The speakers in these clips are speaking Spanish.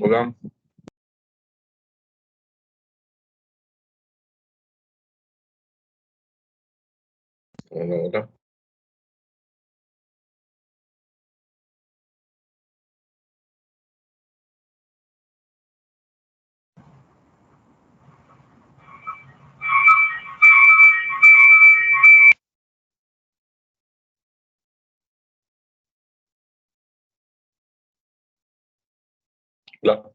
Hola. Hola, hola. Hola.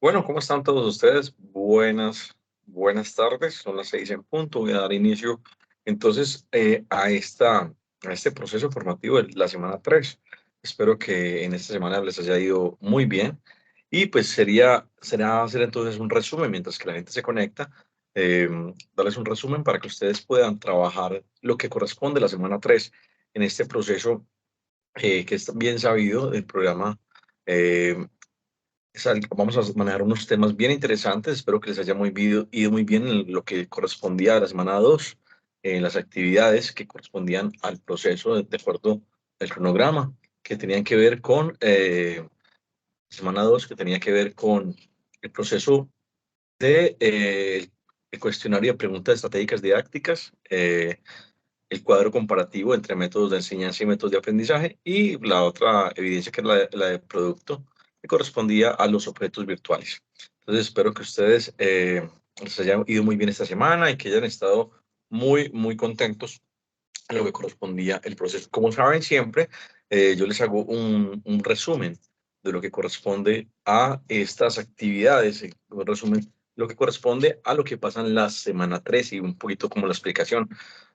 Bueno, ¿cómo están todos ustedes? Buenas tardes, son las 6 en punto. Voy a dar inicio entonces a este proceso formativo de la semana 3. Espero que en esta semana les haya ido muy bien y pues será hacer entonces un resumen mientras que la gente se conecta, eh, darles un resumen para que ustedes puedan trabajar lo que corresponde a la semana 3 en este proceso que es bien sabido del programa. eh, Vamos a manejar unos temas bien interesantes. Espero que les haya ido muy bien en lo que correspondía a la semana 2, en las actividades que correspondían al proceso de acuerdo al cronograma, que tenían que ver con semana 2, que tenía que ver con el proceso de el cuestionario de preguntas estratégicas didácticas, el cuadro comparativo entre métodos de enseñanza y métodos de aprendizaje, y la otra evidencia que es la de producto, que correspondía a los objetos virtuales. Entonces espero que ustedes les haya ido muy bien esta semana y que hayan estado muy contentos en lo que correspondía el proceso. Como saben siempre, yo les hago un resumen de lo que corresponde a estas actividades, un resumen de lo que corresponde a lo que pasa en la semana 3 y un poquito como la explicación.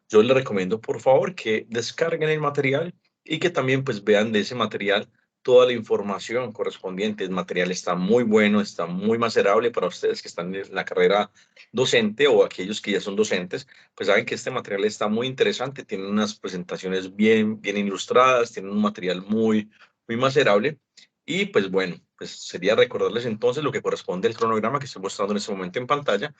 Yo les recomiendo, por favor, que descarguen el material y que también pues vean de ese material toda la información correspondiente. El material está muy bueno, está muy macerable para ustedes que están en la carrera docente o aquellos que ya son docentes, pues saben que este material está muy interesante, tiene unas presentaciones bien ilustradas, tiene un material muy macerable y pues bueno, pues sería recordarles entonces lo que corresponde al cronograma que estoy mostrando en este momento en pantalla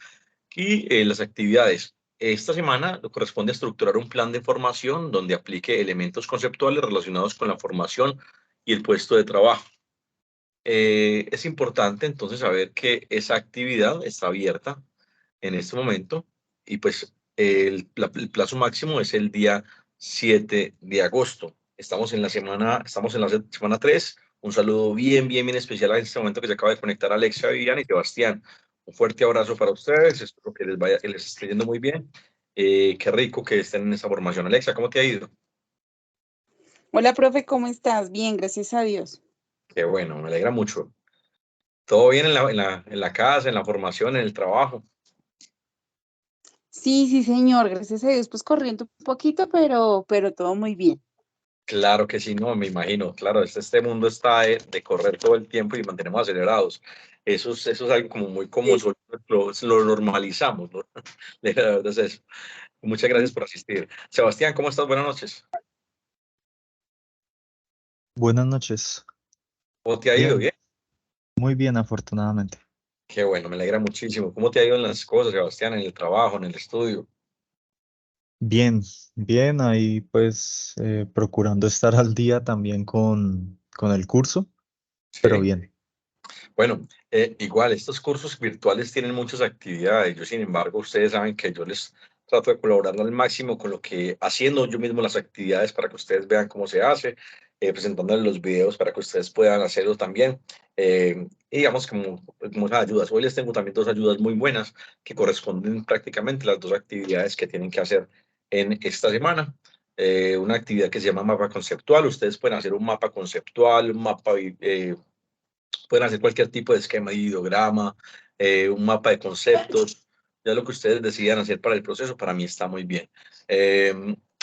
y las actividades. Esta semana corresponde a estructurar un plan de formación donde aplique elementos conceptuales relacionados con la formación y el puesto de trabajo. Es importante entonces saber que esa actividad está abierta en este momento y pues el plazo máximo es el día 7 de agosto. Estamos en la semana 3. Un saludo bien especial en este momento que se acaba de conectar Alexa, Viviana y Sebastián. Un fuerte abrazo para ustedes, espero que les esté yendo muy bien. Qué rico que estén en esta formación. Alexa, ¿cómo te ha ido? Hola, profe, ¿cómo estás? Bien, gracias a Dios. Qué bueno, me alegra mucho. ¿Todo bien en la casa, en la formación, en el trabajo? Sí, señor, gracias a Dios, pues corriendo un poquito, pero todo muy bien. Claro que sí, no, me imagino, claro, este mundo está de correr todo el tiempo y mantenemos acelerados. Eso es algo como muy común, Sí. lo normalizamos, ¿no? La verdad es eso. Muchas gracias por asistir. Sebastián, ¿cómo estás? Buenas noches. Buenas noches. ¿Cómo te ha ido? Bien, Bien. muy bien, afortunadamente. Qué bueno, me alegra muchísimo. ¿Cómo te ha ido en las cosas, Sebastián, en el trabajo, en el estudio? Bien, bien, ahí pues procurando estar al día también con el curso, pero Sí. bien. Bueno, igual, estos cursos virtuales tienen muchas actividades. Yo, sin embargo, ustedes saben que yo les trato de colaborar al máximo con lo que, haciendo yo mismo las actividades para que ustedes vean cómo se hace, presentándoles los videos para que ustedes puedan hacerlo también. Y digamos, como esas ayudas. Hoy les tengo también dos ayudas muy buenas que corresponden prácticamente a las dos actividades que tienen que hacer en esta semana. Una actividad que se llama mapa conceptual. Ustedes pueden hacer un mapa conceptual, un mapa pueden hacer cualquier tipo de esquema, ideograma, un mapa de conceptos, ya lo que ustedes decidan hacer para el proceso, para mí está muy bien.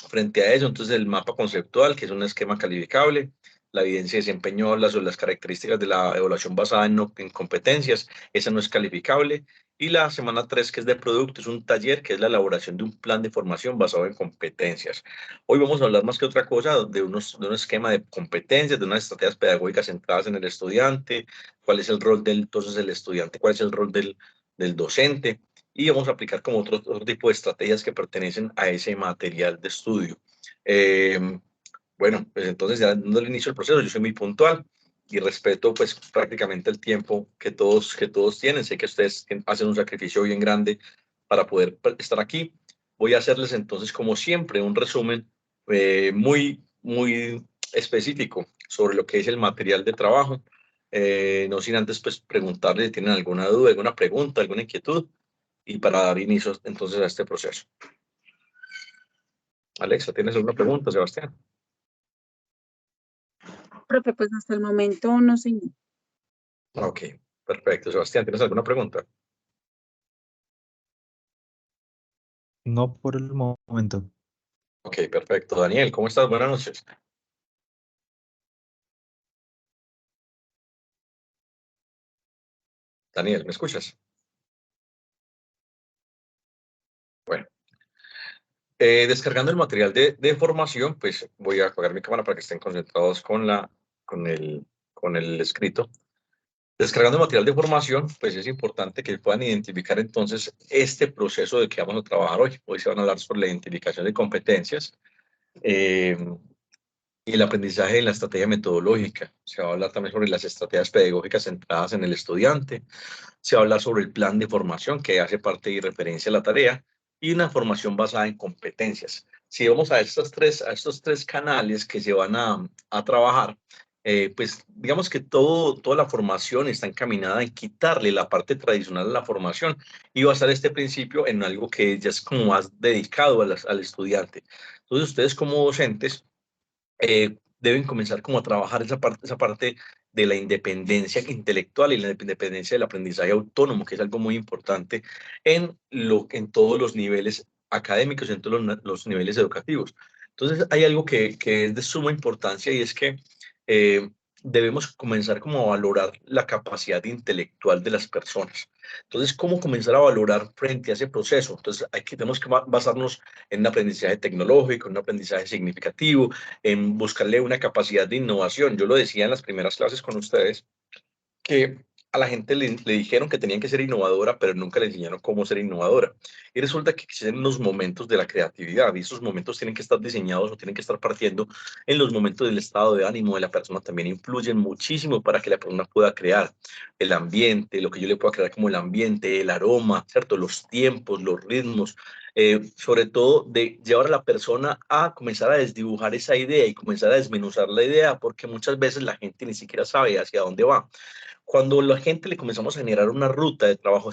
Frente a eso, entonces el mapa conceptual, que es un esquema calificable, la evidencia de desempeño, las características de la evaluación basada en competencias, esa no es calificable. Y la semana 3, que es de producto, es un taller que es la elaboración de un plan de formación basado en competencias. Hoy vamos a hablar más que otra cosa de un esquema de competencias, de unas estrategias pedagógicas centradas en el estudiante, cuál es el rol entonces del estudiante, cuál es el rol del docente, y vamos a aplicar como otro tipo de estrategias que pertenecen a ese material de estudio. Bueno, pues entonces ya dando el inicio del proceso, yo soy muy puntual y respeto pues prácticamente el tiempo que todos tienen. Sé que ustedes hacen un sacrificio bien grande para poder estar aquí. Voy a hacerles entonces, como siempre, un resumen muy específico sobre lo que es el material de trabajo. No sin antes pues preguntarles si tienen alguna duda, alguna pregunta, alguna inquietud y para dar inicio entonces a este proceso. Alexa, ¿tienes alguna pregunta, Sebastián? Profe, pues hasta el momento no, señor. Ok, perfecto. Sebastián, ¿tienes alguna pregunta? No por el momento. Ok, perfecto. Daniel, ¿cómo estás? Buenas noches. Daniel, ¿me escuchas? Bueno, descargando el material de formación, pues voy a apagar mi cámara para que estén concentrados con el escrito. Descargando el material de formación, pues es importante que puedan identificar entonces este proceso de que vamos a trabajar hoy. Hoy se van a hablar sobre la identificación de competencias. Y el aprendizaje en la estrategia metodológica. Se va a hablar también sobre las estrategias pedagógicas centradas en el estudiante. Se va a hablar sobre el plan de formación que hace parte y referencia a la tarea y una formación basada en competencias. Si vamos a estos tres canales que se van a trabajar, pues digamos que toda la formación está encaminada en quitarle la parte tradicional a la formación y basar este principio en algo que ya es como más dedicado al estudiante. Entonces, ustedes como docentes deben comenzar como a trabajar esa parte de la independencia intelectual y la independencia del aprendizaje autónomo, que es algo muy importante en todos los niveles académicos, en todos los niveles educativos. Entonces, hay algo que es de suma importancia y es que eh, debemos comenzar como a valorar la capacidad intelectual de las personas. Entonces, ¿cómo comenzar a valorar frente a ese proceso? Entonces, tenemos que basarnos en un aprendizaje tecnológico, en un aprendizaje significativo, en buscarle una capacidad de innovación. Yo lo decía en las primeras clases con ustedes, que a la gente le dijeron que tenían que ser innovadora, pero nunca le enseñaron cómo ser innovadora. Y resulta que existen unos momentos de la creatividad y esos momentos tienen que estar diseñados o tienen que estar partiendo en los momentos del estado de ánimo de la persona. También influyen muchísimo para que la persona pueda crear el ambiente, lo que yo le pueda crear como el ambiente, el aroma, ¿cierto? Los tiempos, los ritmos. Sobre todo de llevar a la persona a comenzar a desdibujar esa idea y comenzar a desmenuzar la idea, porque muchas veces la gente ni siquiera sabe hacia dónde va. Cuando la gente le comenzamos a generar una ruta de trabajo,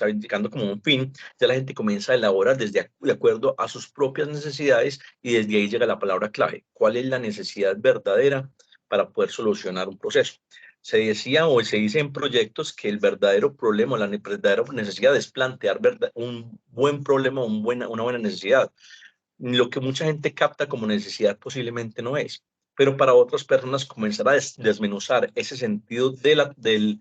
indicando como un fin, ya la gente comienza a elaborar de acuerdo a sus propias necesidades y desde ahí llega la palabra clave. ¿Cuál es la necesidad verdadera para poder solucionar un proceso? Se decía o se dice en proyectos que el verdadero problema, la verdadera necesidad es plantear un buen problema, una buena necesidad. Lo que mucha gente capta como necesidad posiblemente no es, pero para otras personas comenzar a desmenuzar ese sentido del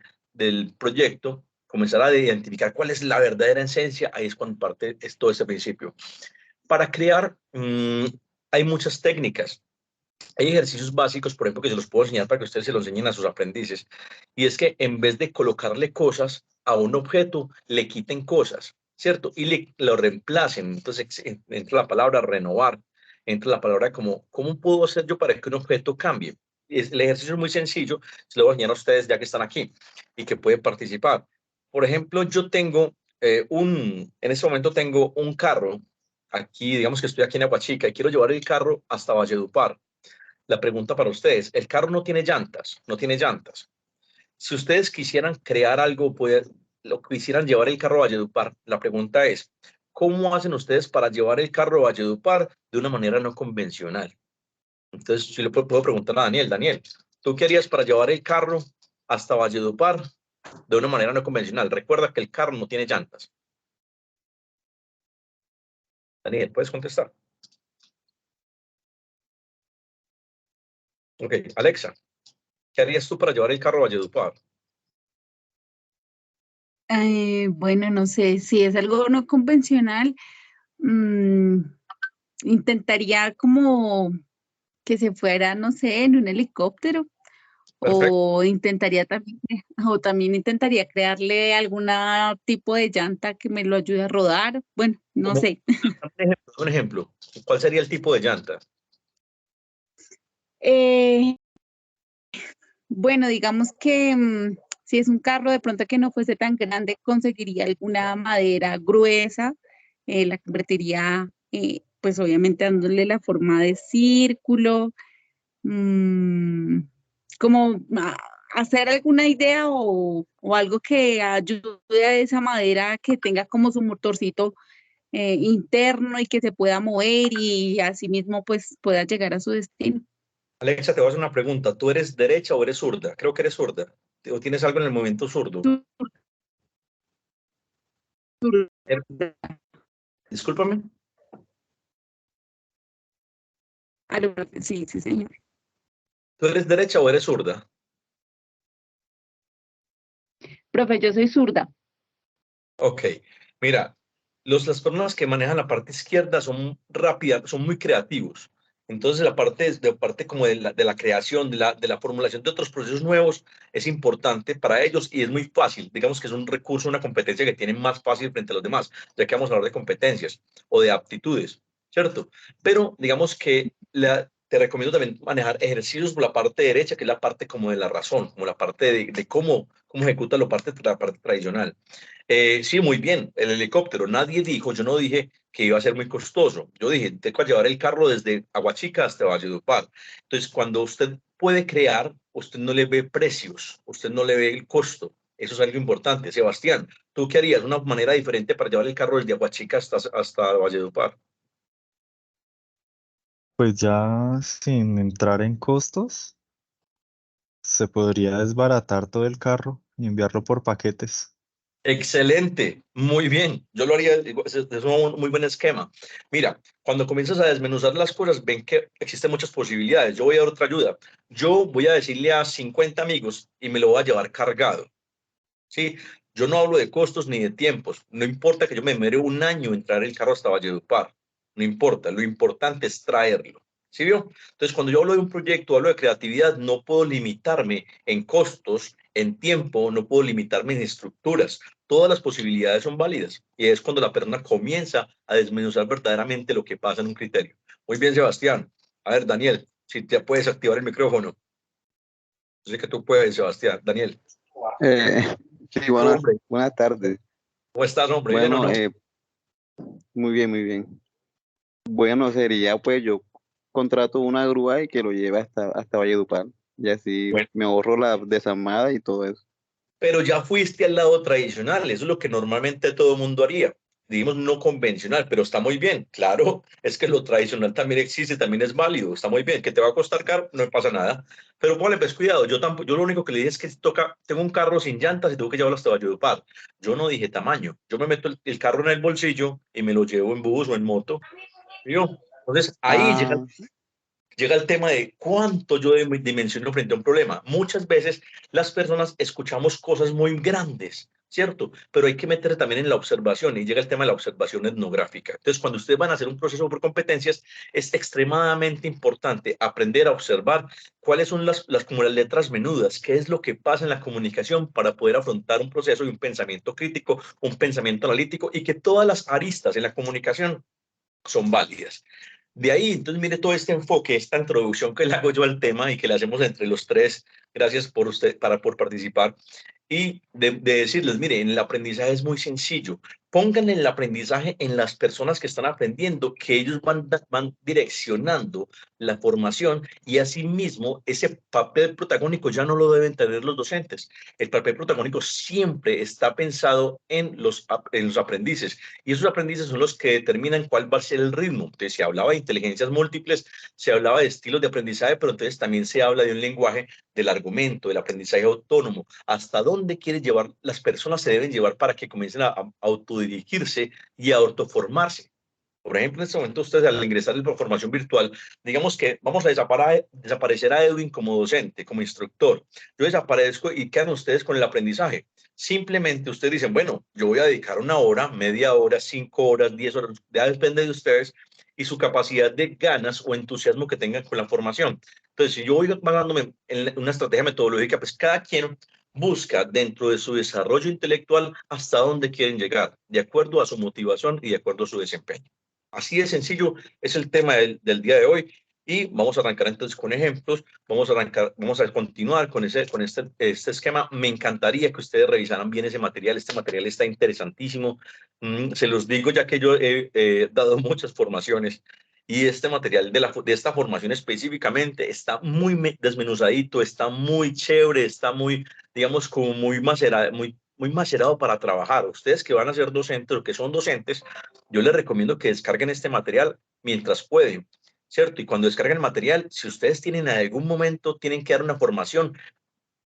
proyecto, comenzar a identificar cuál es la verdadera esencia, ahí es cuando parte es todo ese principio. Para crear, hay muchas técnicas. Hay ejercicios básicos, por ejemplo, que se los puedo enseñar para que ustedes se los enseñen a sus aprendices. Y es que en vez de colocarle cosas a un objeto, le quiten cosas, ¿cierto? Y lo reemplacen. Entonces entra la palabra renovar, entra la palabra como, ¿cómo puedo hacer yo para que un objeto cambie? El ejercicio es muy sencillo, se lo voy a enseñar a ustedes ya que están aquí y que pueden participar. Por ejemplo, yo tengo en este momento tengo un carro, aquí, digamos que estoy aquí en Aguachica y quiero llevar el carro hasta Valledupar. La pregunta para ustedes, el carro no tiene llantas, no tiene llantas. Si ustedes quisieran crear algo, lo quisieran llevar el carro a Valledupar, la pregunta es, ¿cómo hacen ustedes para llevar el carro a Valledupar de una manera no convencional? Entonces, yo le puedo preguntar a Daniel, Daniel, ¿tú qué harías para llevar el carro hasta Valledupar de una manera no convencional? Recuerda que el carro no tiene llantas. Daniel, ¿puedes contestar? Ok, Alexa, ¿qué harías tú para llevar el carro a Valledupar? Bueno, no sé, si es algo no convencional, mm, intentaría como que se fuera, no sé, en un helicóptero. Perfecto. O intentaría también, o también intentaría crearle algún tipo de llanta que me lo ayude a rodar. Bueno, no Como, sé. un ejemplo, ¿cuál sería el tipo de llanta? Eh, bueno, digamos que si es un carro de pronto que no fuese tan grande, conseguiría alguna madera gruesa, la convertiría, pues obviamente dándole la forma de círculo, mm, como hacer alguna idea o algo que ayude a esa madera que tenga como su motorcito interno y que se pueda mover y así mismo pues pueda llegar a su destino. Alexa, te voy a hacer una pregunta. ¿Tú eres derecha o eres zurda? Creo que eres zurda. ¿O tienes algo en el movimiento zurdo? Er- Discúlpame. Sí, sí, señor. ¿Tú eres derecha o eres zurda? Profe, yo soy zurda. Ok, mira, las personas que manejan la parte izquierda son rápidas, son muy creativos. Entonces la parte como de la creación, de la formulación de otros procesos nuevos es importante para ellos y es muy fácil. Digamos que es un recurso, una competencia que tienen más fácil frente a los demás, ya que vamos a hablar de competencias o de aptitudes, ¿cierto? Pero digamos que te recomiendo también manejar ejercicios por la parte derecha, que es la parte como de la razón, como la parte de cómo ejecuta la parte tradicional. Sí, muy bien, el helicóptero. Nadie dijo, yo no dije que iba a ser muy costoso. Yo dije, tengo que llevar el carro desde Aguachica hasta Valledupar. Entonces, cuando usted puede crear, usted no le ve precios, usted no le ve el costo. Eso es algo importante. Sebastián, ¿tú qué harías? ¿Una manera diferente para llevar el carro desde Aguachica hasta Valledupar? Pues ya sin entrar en costos, se podría desbaratar todo el carro y enviarlo por paquetes. Excelente, muy bien. Yo lo haría, es un muy buen esquema. Mira, cuando comienzas a desmenuzar las cosas, ven que existen muchas posibilidades. Yo voy a dar otra ayuda. Yo voy a decirle a 50 amigos y me lo voy a llevar cargado. ¿Sí? Yo no hablo de costos ni de tiempos. No importa que yo me demore un año en traer el carro hasta Valledupar. No importa. Lo importante es traerlo. ¿Sí vio? Entonces, cuando yo hablo de un proyecto, hablo de creatividad, no puedo limitarme en costos, en tiempo, no puedo limitarme en estructuras. Todas las posibilidades son válidas. Y es cuando la persona comienza a desmenuzar verdaderamente lo que pasa en un criterio. Muy bien, Sebastián. A ver, Daniel, si te puedes activar el micrófono. Yo sé que tú puedes, Sebastián. Daniel. Eh, sí, Hombre, buenas tardes. ¿cómo estás, hombre? ¿Bien o Bueno, no? muy bien, muy bien. Bueno, sería pues yo contrato una grúa y que lo lleve hasta Valledupar. Y así Bueno, me ahorro la desamada y todo eso. pero ya fuiste al lado tradicional, eso es lo que normalmente todo el mundo haría. Digamos no convencional, pero está muy bien. Claro, es que lo tradicional también existe, también es válido, está muy bien. Que te va a costar caro, no pasa nada. Pero ponle pues cuidado, yo tampoco, yo lo único que le dije es que toca, tengo un carro sin llantas y tengo que llevarlo hasta Valledupar. Yo no dije tamaño, yo me meto el carro en el bolsillo y me lo llevo en bus o en moto. ¿Vio? Entonces ahí Ah, llega el tema de cuánto yo dimensiono frente a un problema. Muchas veces las personas escuchamos cosas muy grandes, ¿cierto? Pero hay que meter también en la observación y llega el tema de la observación etnográfica. Entonces, cuando ustedes van a hacer un proceso por competencias, es extremadamente importante aprender a observar cuáles son como las letras menudas, qué es lo que pasa en la comunicación para poder afrontar un proceso y un pensamiento crítico, un pensamiento analítico y que todas las aristas en la comunicación son válidas. De ahí, entonces, mire todo este enfoque, esta introducción que le hago yo al tema y que le hacemos entre los tres. Gracias por usted, por participar. Y de decirles, mire, en el aprendizaje es muy sencillo. Pongan el aprendizaje en las personas que están aprendiendo, que ellos van direccionando la formación y asimismo ese papel protagónico ya no lo deben tener los docentes. El papel protagónico siempre está pensado en los aprendices y esos aprendices son los que determinan cuál va a ser el ritmo. Entonces, se hablaba de inteligencias múltiples, se hablaba de estilos de aprendizaje, pero entonces también se habla de un lenguaje del argumento, del aprendizaje autónomo. ¿Hasta dónde quiere llevar las personas se deben llevar para que comiencen a autodirigirse y a autoformarse? Por ejemplo, en este momento ustedes al ingresar en la formación virtual, digamos que vamos a desaparecer a Edwin como docente, como instructor. Yo desaparezco y quedan ustedes con el aprendizaje. Simplemente ustedes dicen, bueno, yo voy a dedicar una hora, media hora, 5 horas, 10 horas, ya depende de ustedes y su capacidad de ganas o entusiasmo que tengan con la formación. Entonces, si yo voy basándome en una estrategia metodológica, pues cada quien busca dentro de su desarrollo intelectual hasta dónde quieren llegar, de acuerdo a su motivación y de acuerdo a su desempeño. Así de sencillo es el tema del día de hoy y vamos a arrancar entonces con ejemplos, vamos a continuar con este esquema. Me encantaría que ustedes revisaran bien ese material, este material está interesantísimo, se los digo ya que yo he dado muchas formaciones y este material de esta formación específicamente está muy desmenuzadito, está muy chévere, está muy, digamos, como muy macerado para trabajar. Ustedes que van a ser docentes o que son docentes, yo les recomiendo que descarguen este material mientras pueden, ¿cierto? Y cuando descarguen el material, si ustedes tienen en algún momento, tienen que dar una formación,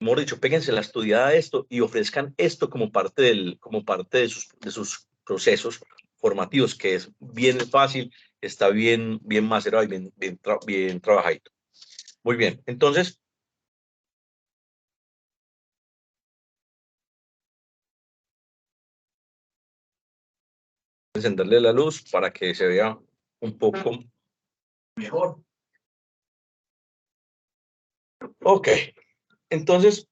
mejor dicho, péguense la estudiada a esto y ofrezcan esto como parte de sus procesos formativos, que es bien fácil, está bien macerado y bien trabajado. Muy bien, entonces, encenderle la luz para que se vea un poco mejor. Ok, entonces,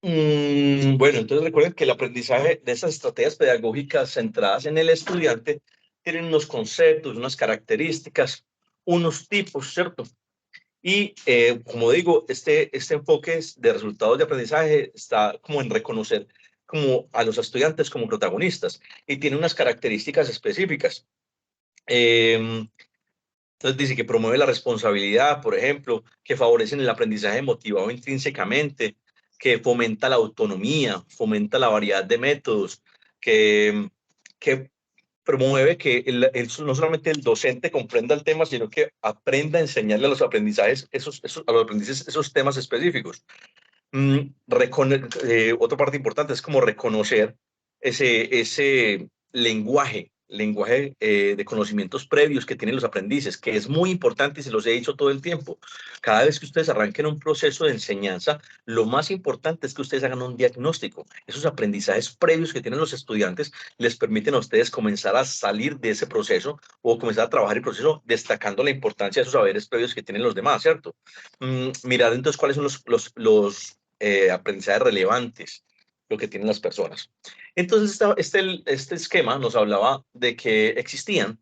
bueno, entonces recuerden que el aprendizaje de esas estrategias pedagógicas centradas en el estudiante tienen unos conceptos, unas características, unos tipos, ¿cierto? Y como digo, este enfoque de resultados de aprendizaje está como en reconocer como a los estudiantes como protagonistas y tiene unas características específicas. Entonces dice que promueve la responsabilidad, por ejemplo, que favorecen el aprendizaje motivado intrínsecamente, que fomenta la autonomía, fomenta la variedad de métodos, que promueve que no solamente el docente comprenda el tema, sino que aprenda a enseñarle a los aprendizajes, a los aprendices esos temas específicos. Otra parte importante es como reconocer ese lenguaje de conocimientos previos que tienen los aprendices, que es muy importante y se los he dicho todo el tiempo. Cada vez que ustedes arranquen un proceso de enseñanza, lo más importante es que ustedes hagan un diagnóstico. Esos aprendizajes previos que tienen los estudiantes les permiten a ustedes comenzar a salir de ese proceso o comenzar a trabajar el proceso destacando la importancia de esos saberes previos que tienen los demás, ¿cierto? Mirar entonces cuáles son los aprendizajes relevantes, lo que tienen las personas. Entonces, este esquema nos hablaba de que existían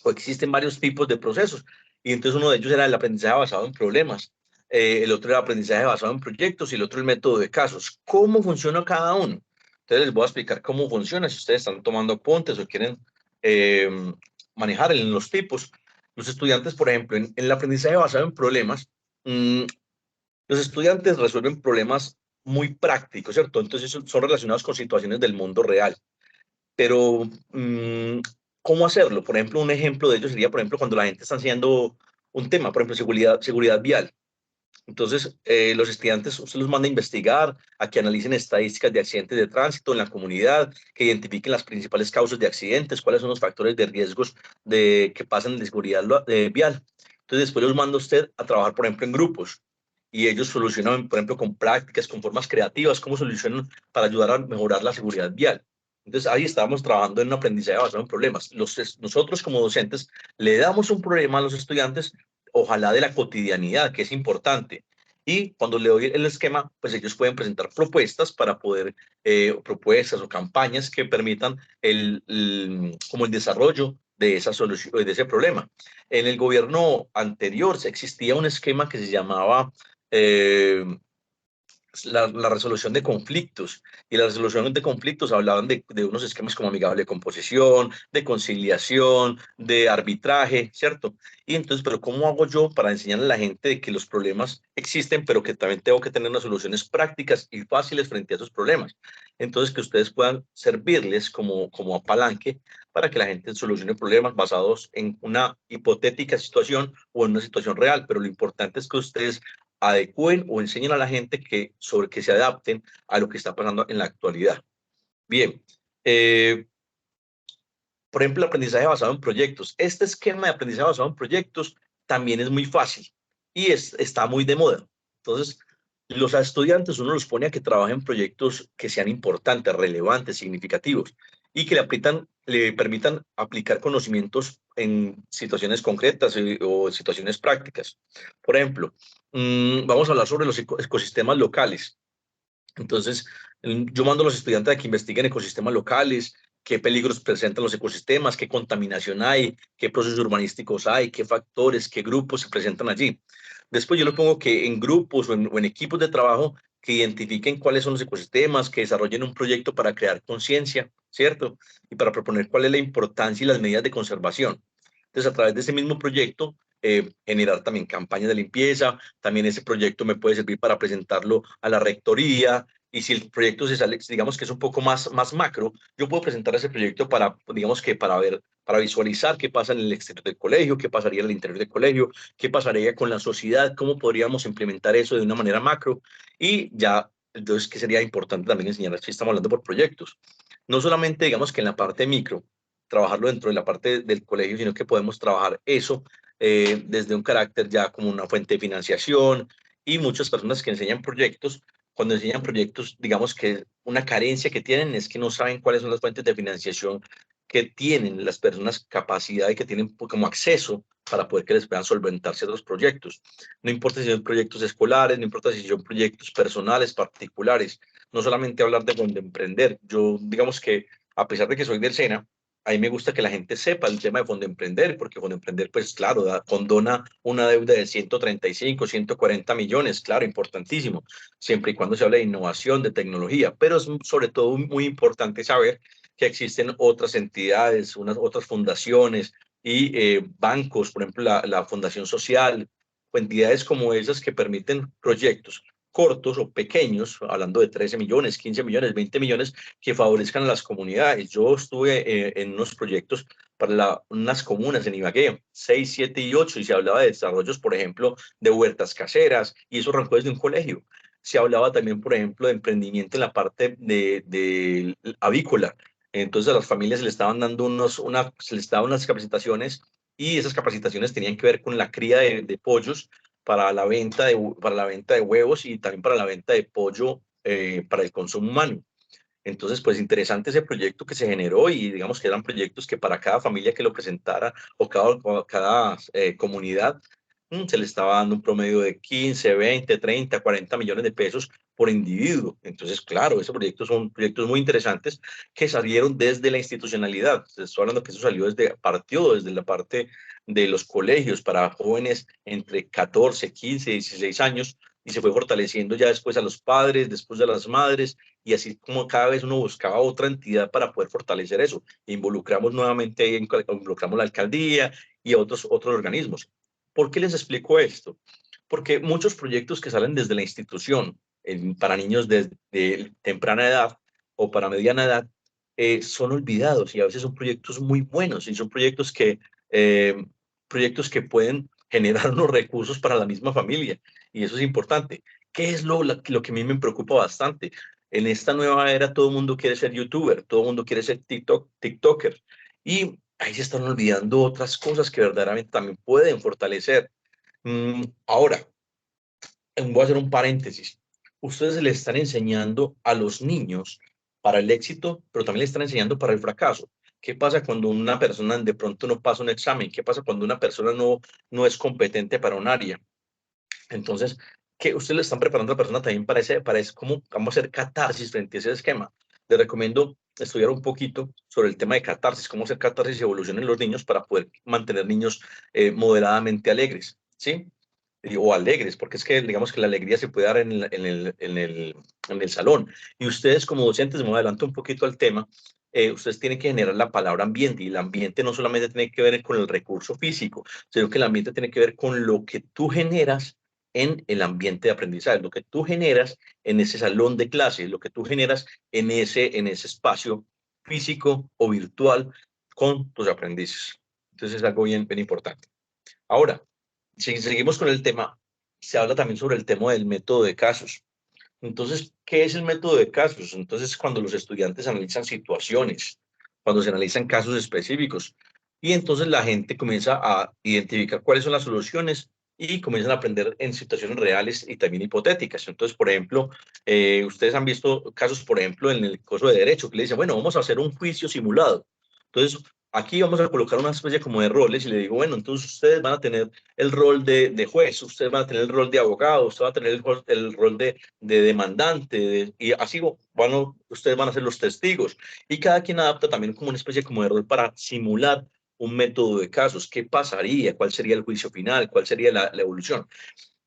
o existen varios tipos de procesos, y entonces uno de ellos era el aprendizaje basado en problemas, el otro era el aprendizaje basado en proyectos y el otro el método de casos. ¿Cómo funciona cada uno? Entonces les voy a explicar cómo funciona, si ustedes están tomando apuntes o quieren eh, manejar en los tipos. Los estudiantes, por ejemplo, en el aprendizaje basado en problemas, los estudiantes resuelven problemas muy prácticos, ¿cierto? Entonces son relacionados con situaciones del mundo real. Pero, ¿cómo hacerlo? Por ejemplo, un ejemplo de ello sería, por ejemplo, cuando la gente está enseñando un tema, por ejemplo, seguridad vial. Entonces, los estudiantes, usted los manda a investigar, a que analicen estadísticas de accidentes de tránsito en la comunidad, que identifiquen las principales causas de accidentes, cuáles son los factores de riesgos que pasan de seguridad vial. Entonces, después los manda usted a trabajar, por ejemplo, en grupos y ellos solucionan, por ejemplo, con prácticas, con formas creativas, cómo solucionan para ayudar a mejorar la seguridad vial. Entonces, ahí estábamos trabajando en un aprendizaje basado en problemas. Nosotros, como docentes, le damos un problema a los estudiantes, ojalá de la cotidianidad, que es importante. Y cuando le doy el esquema, pues ellos pueden presentar propuestas para poder, propuestas o campañas que permitan como el desarrollo de esa solución, de ese problema. En el gobierno anterior existía un esquema que se llamaba eh, la resolución de conflictos, y la resolución de conflictos hablaban de unos esquemas como amigable de composición, de conciliación, de arbitraje, ¿cierto? Y entonces, pero ¿cómo hago yo para enseñarle a la gente de que los problemas existen, pero que también tengo que tener unas soluciones prácticas y fáciles frente a esos problemas? Entonces, que ustedes puedan servirles como apalanque para que la gente solucione problemas basados en una hipotética situación o en una situación real, pero lo importante es que ustedes adecúen o enseñen a la gente sobre que se adapten a lo que está pasando en la actualidad. Bien, Por ejemplo, el aprendizaje basado en proyectos. Este esquema de aprendizaje basado en proyectos también es muy fácil y está muy de moda. Entonces, los estudiantes uno los pone a que trabajen en proyectos que sean importantes, relevantes, significativos y que le permitan aplicar conocimientos en situaciones concretas o en situaciones prácticas. Por ejemplo, vamos a hablar sobre los ecosistemas locales. Entonces, yo mando a los estudiantes a que investiguen ecosistemas locales, qué peligros presentan los ecosistemas, qué contaminación hay, qué procesos urbanísticos hay, qué factores, qué grupos se presentan allí. Después yo lo pongo que en grupos o en equipos de trabajo que identifiquen cuáles son los ecosistemas, que desarrollen un proyecto para crear conciencia, ¿cierto? Y para proponer cuál es la importancia y las medidas de conservación. Entonces, a través de ese mismo proyecto, generar también campañas de limpieza. También ese proyecto me puede servir para presentarlo a la rectoría. Y si el proyecto se sale, digamos que es un poco más macro, yo puedo presentar ese proyecto para, digamos que para ver, para visualizar qué pasa en el exterior del colegio, qué pasaría en el interior del colegio, qué pasaría con la sociedad, cómo podríamos implementar eso de una manera macro. Y ya, entonces, ¿qué sería importante también enseñar? Si estamos hablando por proyectos. No solamente, digamos que en la parte micro, trabajarlo dentro de la parte del colegio, sino que podemos trabajar eso desde un carácter ya como una fuente de financiación y muchas personas que enseñan proyectos, cuando enseñan proyectos, digamos que una carencia que tienen es que no saben cuáles son las fuentes de financiación que tienen las personas capacidad y que tienen como acceso para poder que les puedan solventar ciertos proyectos. No importa si son proyectos escolares, no importa si son proyectos personales, particulares, no solamente hablar de Fondo Emprender. Yo, digamos que a pesar de que soy del SENA, a mí me gusta que la gente sepa el tema de Fondo Emprender, porque Fondo Emprender, pues claro, condona una deuda de 135, 140 millones, claro, importantísimo, siempre y cuando se hable de innovación, de tecnología, pero es sobre todo muy importante saber que existen otras entidades, otras fundaciones y bancos, por ejemplo, la Fundación Social, o entidades como esas que permiten proyectos cortos o pequeños, hablando de 13 millones, 15 millones, 20 millones, que favorezcan a las comunidades. Yo estuve en unos proyectos para unas comunas en Ibagué, 6, 7 y 8, y se hablaba de desarrollos, por ejemplo, de huertas caseras, y eso arrancó desde un colegio. Se hablaba también, por ejemplo, de emprendimiento en la parte de avícola. Entonces a las familias se les estaban dando se les daban unas capacitaciones y esas capacitaciones tenían que ver con la cría de pollos para la venta de huevos y también para la venta de pollo para el consumo humano. Entonces, pues interesante ese proyecto que se generó y digamos que eran proyectos que para cada familia que lo presentara o cada comunidad se le estaba dando un promedio de 15, 20, 30, 40 millones de pesos por individuo. Entonces, claro, esos proyectos son proyectos muy interesantes que salieron desde la institucionalidad. Estoy hablando que eso partió desde la parte de los colegios para jóvenes entre 14, 15, 16 años y se fue fortaleciendo ya después a los padres, después a las madres y así como cada vez uno buscaba otra entidad para poder fortalecer eso. Involucramos nuevamente, involucramos la alcaldía y otros organismos. ¿Por qué les explico esto? Porque muchos proyectos que salen desde la institución para niños de temprana edad o para mediana edad son olvidados y a veces son proyectos muy buenos y son proyectos que pueden generar unos recursos para la misma familia y eso es importante. ¿Qué es lo que a mí me preocupa bastante? En esta nueva era todo el mundo quiere ser youtuber, todo el mundo quiere ser tiktoker y ahí se están olvidando otras cosas que verdaderamente también pueden fortalecer. Ahora, voy a hacer un paréntesis. Ustedes le están enseñando a los niños para el éxito, pero también le están enseñando para el fracaso. ¿Qué pasa cuando una persona de pronto no pasa un examen? ¿Qué pasa cuando una persona no es competente para un área? Entonces, que ustedes le están preparando a la persona también para ese cómo vamos a hacer catarsis frente a ese esquema. Les recomiendo estudiar un poquito sobre el tema de catarsis, cómo hacer catarsis y evolución en los niños para poder mantener niños moderadamente alegres, ¿sí? O alegres, porque es que digamos que la alegría se puede dar en el salón. Y ustedes como docentes, me adelanto un poquito al tema, ustedes tienen que generar la palabra ambiente, y el ambiente no solamente tiene que ver con el recurso físico, sino que el ambiente tiene que ver con lo que tú generas en el ambiente de aprendizaje, lo que tú generas en ese salón de clase, lo que tú generas en ese espacio físico o virtual con tus aprendices. Entonces es algo bien importante. Ahora, si seguimos con el tema, se habla también sobre el tema del método de casos. Entonces, ¿qué es el método de casos? Entonces, cuando los estudiantes analizan situaciones cuando se analizan casos específicos. Y entonces la gente comienza a identificar cuáles son las soluciones y comienzan a aprender en situaciones reales y también hipotéticas. Entonces, por ejemplo, ustedes han visto casos, por ejemplo, en el curso de Derecho, que le dicen, bueno, vamos a hacer un juicio simulado. Entonces, aquí vamos a colocar una especie como de roles y le digo, bueno, entonces ustedes van a tener el rol de juez, ustedes van a tener el rol de abogado, ustedes van a tener el rol de demandante, y así ustedes van a ser los testigos. Y cada quien adapta también como una especie como de rol para simular un método de casos. ¿Qué pasaría? ¿Cuál sería el juicio final? ¿Cuál sería la evolución?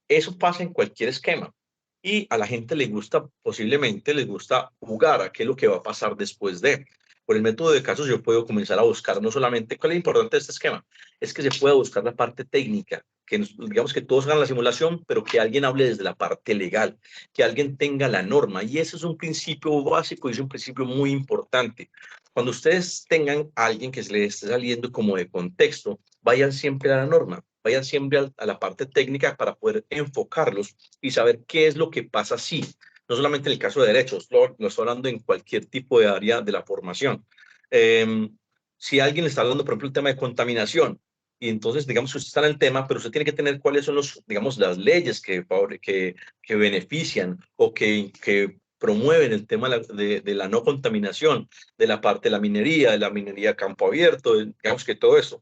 Eso pasa en cualquier esquema. Y a la gente le gusta, posiblemente les gusta jugar a qué es lo que va a pasar después de. Por el método de casos yo puedo comenzar a buscar no solamente, ¿cuál es lo importante de este esquema? Es que se pueda buscar la parte técnica, que digamos que todos hagan la simulación, pero que alguien hable desde la parte legal, que alguien tenga la norma. Y ese es un principio básico y es un principio muy importante. Cuando ustedes tengan a alguien que se les esté saliendo como de contexto, vayan siempre a la norma, vayan siempre a la parte técnica para poder enfocarlos y saber qué es lo que pasa así. No solamente en el caso de derechos, lo estoy hablando en cualquier tipo de área de la formación. Si alguien está hablando, por ejemplo, el tema de contaminación, y entonces, digamos que usted está en el tema, pero usted tiene que tener cuáles son digamos, las leyes que benefician o que promueven el tema de la no contaminación, de la parte de la minería a campo abierto, digamos que todo eso.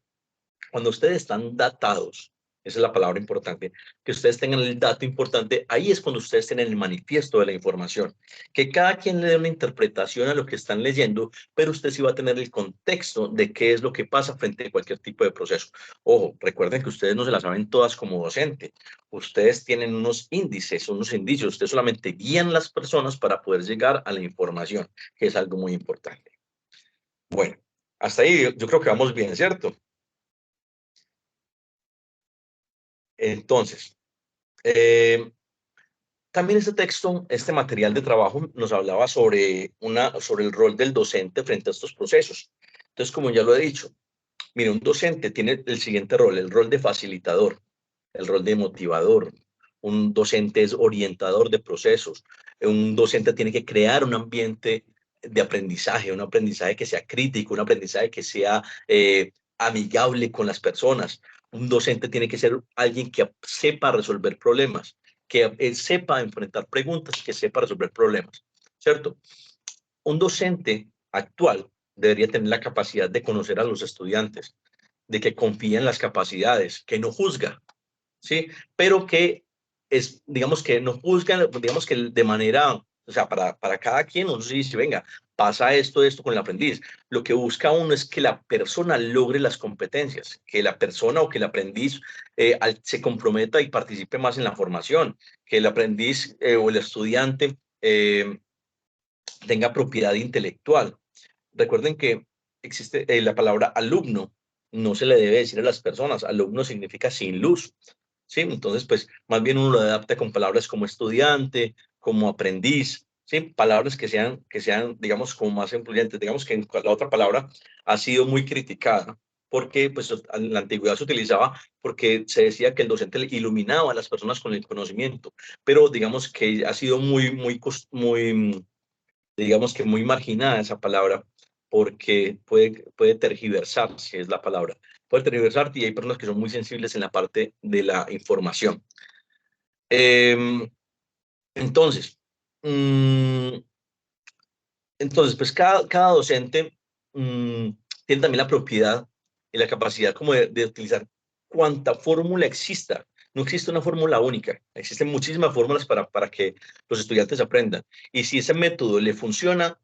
Cuando ustedes están datados, esa es la palabra importante, que ustedes tengan el dato importante, ahí es cuando ustedes tienen el manifiesto de la información, que cada quien le dé una interpretación a lo que están leyendo, pero usted sí va a tener el contexto de qué es lo que pasa frente a cualquier tipo de proceso. Ojo, recuerden que ustedes no se la saben todas como docente, ustedes tienen unos índices, unos indicios, ustedes solamente guían las personas para poder llegar a la información, que es algo muy importante. Bueno, hasta ahí yo creo que vamos bien, ¿cierto? Entonces, también este texto, este material de trabajo nos hablaba sobre el rol del docente frente a estos procesos. Entonces, como ya lo he dicho, mire, un docente tiene el siguiente rol, el rol de facilitador, el rol de motivador. Un docente es orientador de procesos. Un docente tiene que crear un ambiente de aprendizaje, un aprendizaje que sea crítico, un aprendizaje que sea amigable con las personas. Un docente tiene que ser alguien que sepa resolver problemas, que sepa enfrentar preguntas, que sepa resolver problemas, ¿cierto? Un docente actual debería tener la capacidad de conocer a los estudiantes, de que confía en las capacidades, que no juzga, ¿sí? Pero que digamos que no juzga, digamos que de manera, o sea, para cada quien, uno dice, venga, pasa esto con el aprendiz. Lo que busca uno es que la persona logre las competencias, que la persona o que el aprendiz se comprometa y participe más en la formación, que el aprendiz o el estudiante tenga propiedad intelectual. Recuerden que existe la palabra alumno, no se le debe decir a las personas, alumno significa sin luz, ¿sí? Entonces, pues, más bien uno lo adapta con palabras como estudiante, como aprendiz, ¿sí? Palabras que sean, digamos, como más influyentes. Digamos que la otra palabra ha sido muy criticada, porque, pues, en la antigüedad se utilizaba porque se decía que el docente iluminaba a las personas con el conocimiento, pero digamos que ha sido digamos que muy marginada esa palabra, porque puede tergiversar, si es la palabra. Puede tergiversar y hay personas que son muy sensibles en la parte de la información. Entonces, mm, pues cada docente tiene también la propiedad y la capacidad como de utilizar cuanta fórmula exista. No existe una fórmula única, existen muchísimas fórmulas para que los estudiantes aprendan. Y si ese método le funciona,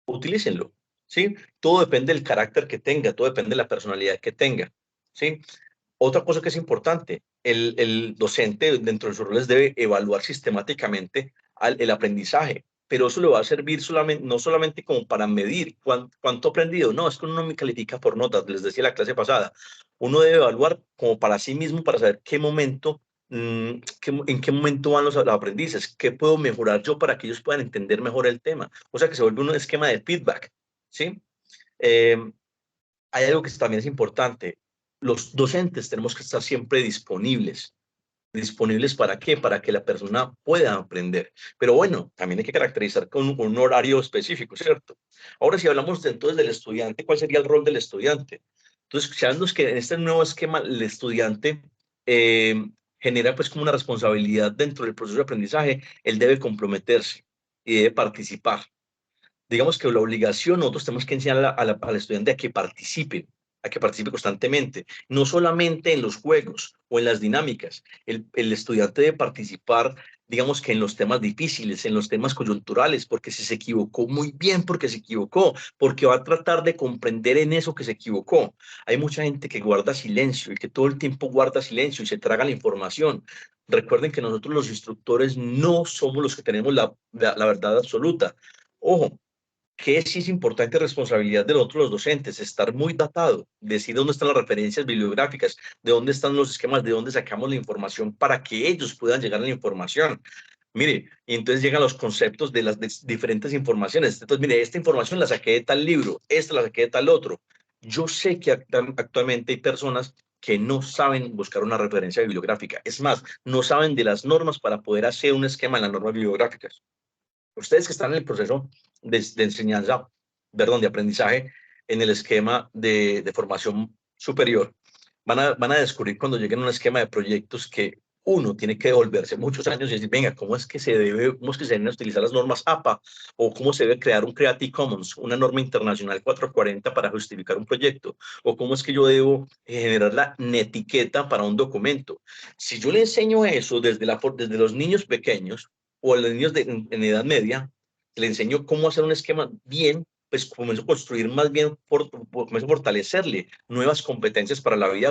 utilícenlo, ¿sí? Todo depende del carácter que tenga, todo depende de la personalidad que tenga, ¿sí? Otra cosa que es importante, el docente dentro de sus roles debe evaluar sistemáticamente el aprendizaje, pero eso le va a servir no solamente como para medir cuánto ha aprendido, no, es que uno no me califica por notas, les decía la clase pasada, uno debe evaluar como para sí mismo, para saber qué momento, en qué momento van los aprendices, qué puedo mejorar yo para que ellos puedan entender mejor el tema, o sea que se vuelve un esquema de feedback, ¿sí? Eh, Hay algo que también es importante. Los docentes tenemos que estar siempre disponibles. ¿Disponibles para qué? Para que la persona pueda aprender. Pero bueno, también hay que caracterizar con un horario específico, ¿cierto? Ahora, si hablamos entonces del estudiante, ¿cuál sería el rol del estudiante? Entonces, sabemos que en este nuevo esquema, el estudiante genera pues como una responsabilidad dentro del proceso de aprendizaje. Él debe comprometerse y debe participar. Digamos que la obligación, nosotros tenemos que enseñar al estudiante a que participe constantemente, no solamente en los juegos o en las dinámicas. El estudiante debe participar, digamos que en los temas difíciles, en los temas coyunturales, porque si se equivocó, muy bien, porque se equivocó, porque va a tratar de comprender en eso que se equivocó. Hay mucha gente que guarda silencio y que todo el tiempo guarda silencio y se traga la información. Recuerden que nosotros los instructores no somos los que tenemos la verdad absoluta. Ojo, que sí es importante responsabilidad de nosotros los docentes, estar muy datado, decir dónde están las referencias bibliográficas, de dónde están los esquemas, de dónde sacamos la información para que ellos puedan llegar a la información. Mire, y entonces llegan los conceptos de las diferentes informaciones. Entonces, mire, esta información la saqué de tal libro, esta la saqué de tal otro. Yo sé que actualmente hay personas que no saben buscar una referencia bibliográfica. Es más, no saben de las normas para poder hacer un esquema en las normas bibliográficas. Ustedes que están en el proceso de enseñanza, perdón, de aprendizaje, en el esquema de formación superior, van a descubrir cuando lleguen a un esquema de proyectos que uno tiene que devolverse muchos años y decir, venga, ¿cómo es que se deben utilizar las normas APA? ¿O cómo se debe crear un Creative Commons, una norma internacional 440 para justificar un proyecto? ¿O cómo es que yo debo generar la netiqueta para un documento? Si yo le enseño eso desde los niños pequeños, o a los niños en edad media, le enseño cómo hacer un esquema bien, pues comienzo a construir más bien, comienzo a fortalecerle nuevas competencias para la vida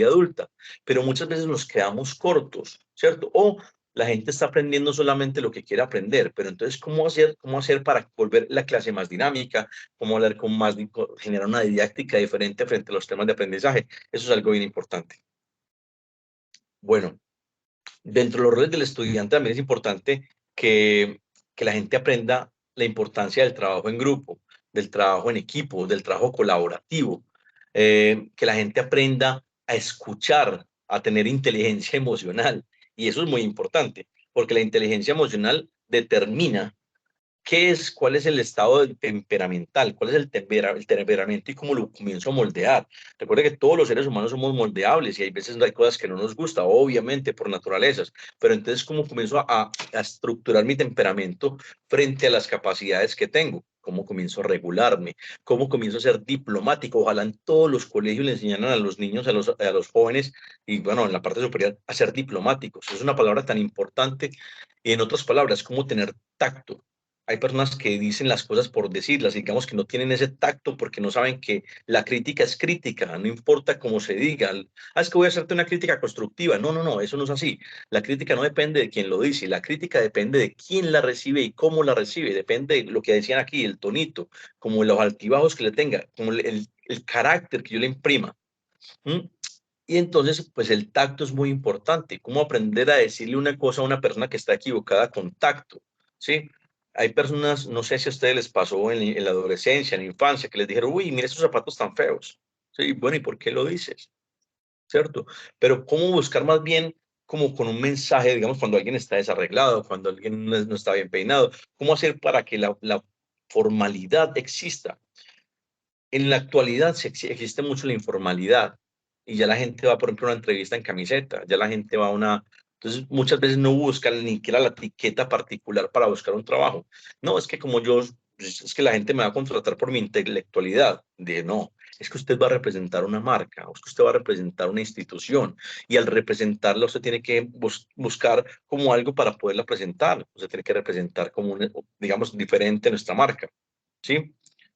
adulta. Pero muchas veces nos quedamos cortos, ¿cierto? O la gente está aprendiendo solamente lo que quiere aprender, pero entonces, cómo hacer para volver la clase más dinámica? ¿Cómo hablar con más, generar una didáctica diferente frente a los temas de aprendizaje? Eso es algo bien importante. Bueno, dentro de los roles del estudiante también es importante que la gente aprenda la importancia del trabajo en grupo, del trabajo en equipo, del trabajo colaborativo, que la gente aprenda a escuchar, a tener inteligencia emocional. Y eso es muy importante, porque la inteligencia emocional determina cuál es el estado temperamental, cuál es el temperamento y cómo lo comienzo a moldear. Recuerda que todos los seres humanos somos moldeables y hay veces hay cosas que no nos gustan, obviamente por naturalezas, pero entonces cómo comienzo a estructurar mi temperamento frente a las capacidades que tengo, cómo comienzo a regularme, cómo comienzo a ser diplomático. Ojalá en todos los colegios le enseñaran a los niños, a los jóvenes y bueno, en la parte superior, a ser diplomáticos. Es una palabra tan importante y en otras palabras, cómo tener tacto. Hay personas que dicen las cosas por decirlas, digamos que no tienen ese tacto porque no saben que la crítica es crítica, no importa cómo se diga. Es que voy a hacerte una crítica constructiva. No, no, no, eso no es así. La crítica no depende de quién lo dice, la crítica depende de quién la recibe y cómo la recibe. Depende de lo que decían aquí, el tonito, como los altibajos que le tenga, como el carácter que yo le imprima. ¿Mm? Y entonces, pues el tacto es muy importante. ¿Cómo aprender a decirle una cosa a una persona que está equivocada con tacto? ¿Sí? Hay personas, no sé si a ustedes les pasó en la adolescencia, en la infancia, que les dijeron, uy, mira esos zapatos tan feos. Sí, bueno, ¿y por qué lo dices? ¿Cierto? Pero ¿cómo buscar más bien como con un mensaje, digamos, cuando alguien está desarreglado, cuando alguien no está bien peinado? ¿Cómo hacer para que la formalidad exista? En la actualidad existe mucho la informalidad y ya la gente va, por ejemplo, a una entrevista en camiseta, ya la gente va a una... Entonces, muchas veces no buscan ni siquiera la etiqueta particular para buscar un trabajo. No, es que como yo, pues, es que la gente me va a contratar por mi intelectualidad. De no, es que usted va a representar una marca, es que usted va a representar una institución y al representarla usted tiene que buscar como algo para poderla presentar. Usted tiene que representar como, digamos, diferente nuestra marca. ¿Sí?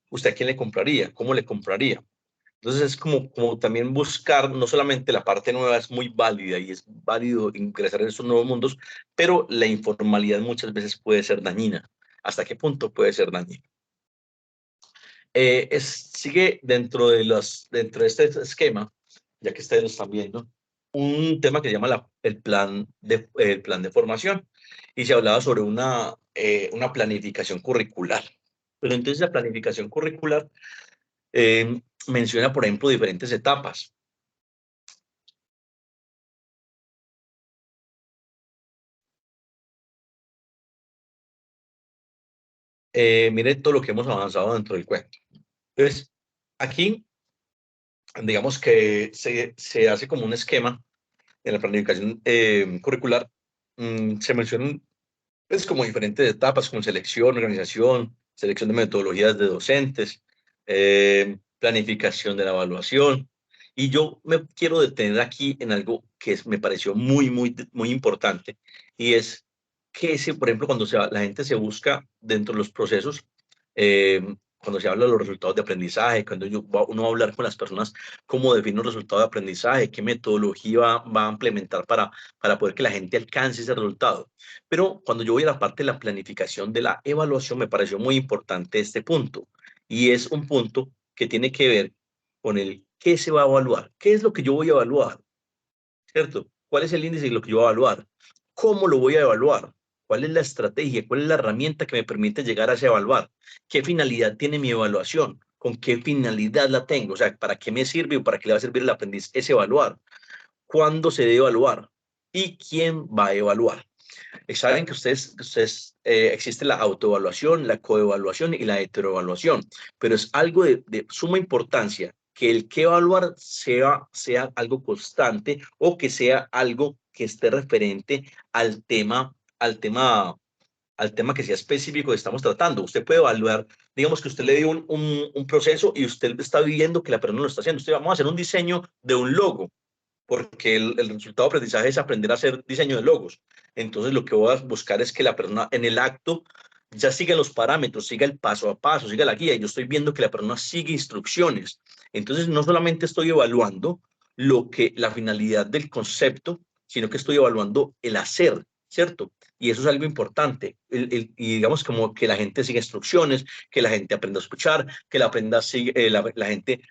¿Usted a quién le compraría? ¿Cómo le compraría? Entonces es como también buscar, no solamente la parte nueva es muy válida y es válido ingresar en esos nuevos mundos, pero la informalidad muchas veces puede ser dañina. ¿Hasta qué punto puede ser dañina? Sigue dentro de este esquema, ya que ustedes lo están viendo, un tema que se llama el plan de formación y se hablaba sobre una planificación curricular. Pero entonces la planificación curricular menciona, por ejemplo, diferentes etapas. mire todo lo que hemos avanzado dentro del cuento. Entonces, aquí, digamos que se hace como un esquema en la planificación curricular. Se mencionan pues, como diferentes etapas, como selección, organización, selección de metodologías de docentes, planificación de la evaluación. Y yo me quiero detener aquí en algo que me pareció muy importante, y es que, por ejemplo, cuando la gente se busca dentro de los procesos, eh, cuando se habla de los resultados de aprendizaje, cuando uno va a hablar con las personas, cómo define un resultado de aprendizaje, qué metodología va a implementar para poder que la gente alcance ese resultado. Pero cuando yo voy a la parte de la planificación de la evaluación, me pareció muy importante este punto. Y es un punto que tiene que ver con el qué se va a evaluar, qué es lo que yo voy a evaluar, ¿cierto? ¿Cuál es el índice de lo que yo voy a evaluar? ¿Cómo lo voy a evaluar? ¿Cuál es la estrategia? ¿Cuál es la herramienta que me permite llegar a ese evaluar? ¿Qué finalidad tiene mi evaluación? ¿Con qué finalidad la tengo? O sea, ¿para qué me sirve o para qué le va a servir el aprendiz ese evaluar? ¿Cuándo se debe evaluar? ¿Y quién va a evaluar? Saben que existe la autoevaluación, la coevaluación y la heteroevaluación, pero es algo de suma importancia que el que evaluar sea algo constante, o que sea algo que esté referente al tema que sea específico que estamos tratando. Usted puede evaluar, digamos que usted le dio un proceso y usted está viendo que la persona lo está haciendo. Usted, vamos a hacer un diseño de un logo, porque el resultado de aprendizaje es aprender a hacer diseño de logos. Entonces, lo que voy a buscar es que la persona en el acto ya siga los parámetros, siga el paso a paso, siga la guía, y yo estoy viendo que la persona sigue instrucciones. Entonces, no solamente estoy evaluando la finalidad del concepto, sino que estoy evaluando el hacer, ¿cierto? Y eso es algo importante. Y digamos, como que la gente siga instrucciones, que la gente aprenda a escuchar, que la gente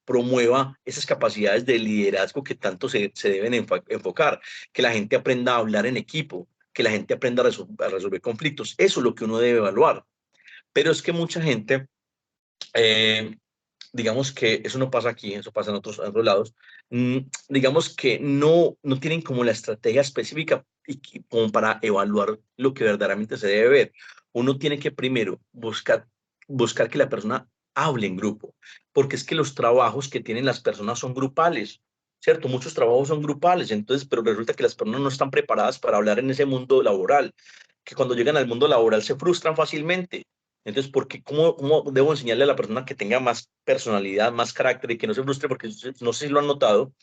promueva esas capacidades de liderazgo que tanto se deben enfocar, que la gente aprenda a hablar en equipo, que la gente aprenda a resolver conflictos. Eso es lo que uno debe evaluar. Pero es que mucha gente, eh, digamos que eso no pasa aquí, eso pasa en otros lados, digamos que no tienen como la estrategia específica como para evaluar lo que verdaderamente se debe ver. Uno tiene que primero buscar que la persona hable en grupo, porque es que los trabajos que tienen las personas son grupales, ¿cierto? Muchos trabajos son grupales, entonces, pero resulta que las personas no están preparadas para hablar en ese mundo laboral, que cuando llegan al mundo laboral se frustran fácilmente. Entonces, ¿cómo debo enseñarle a la persona que tenga más personalidad, más carácter y que no se frustre? Porque no sé si lo han notado,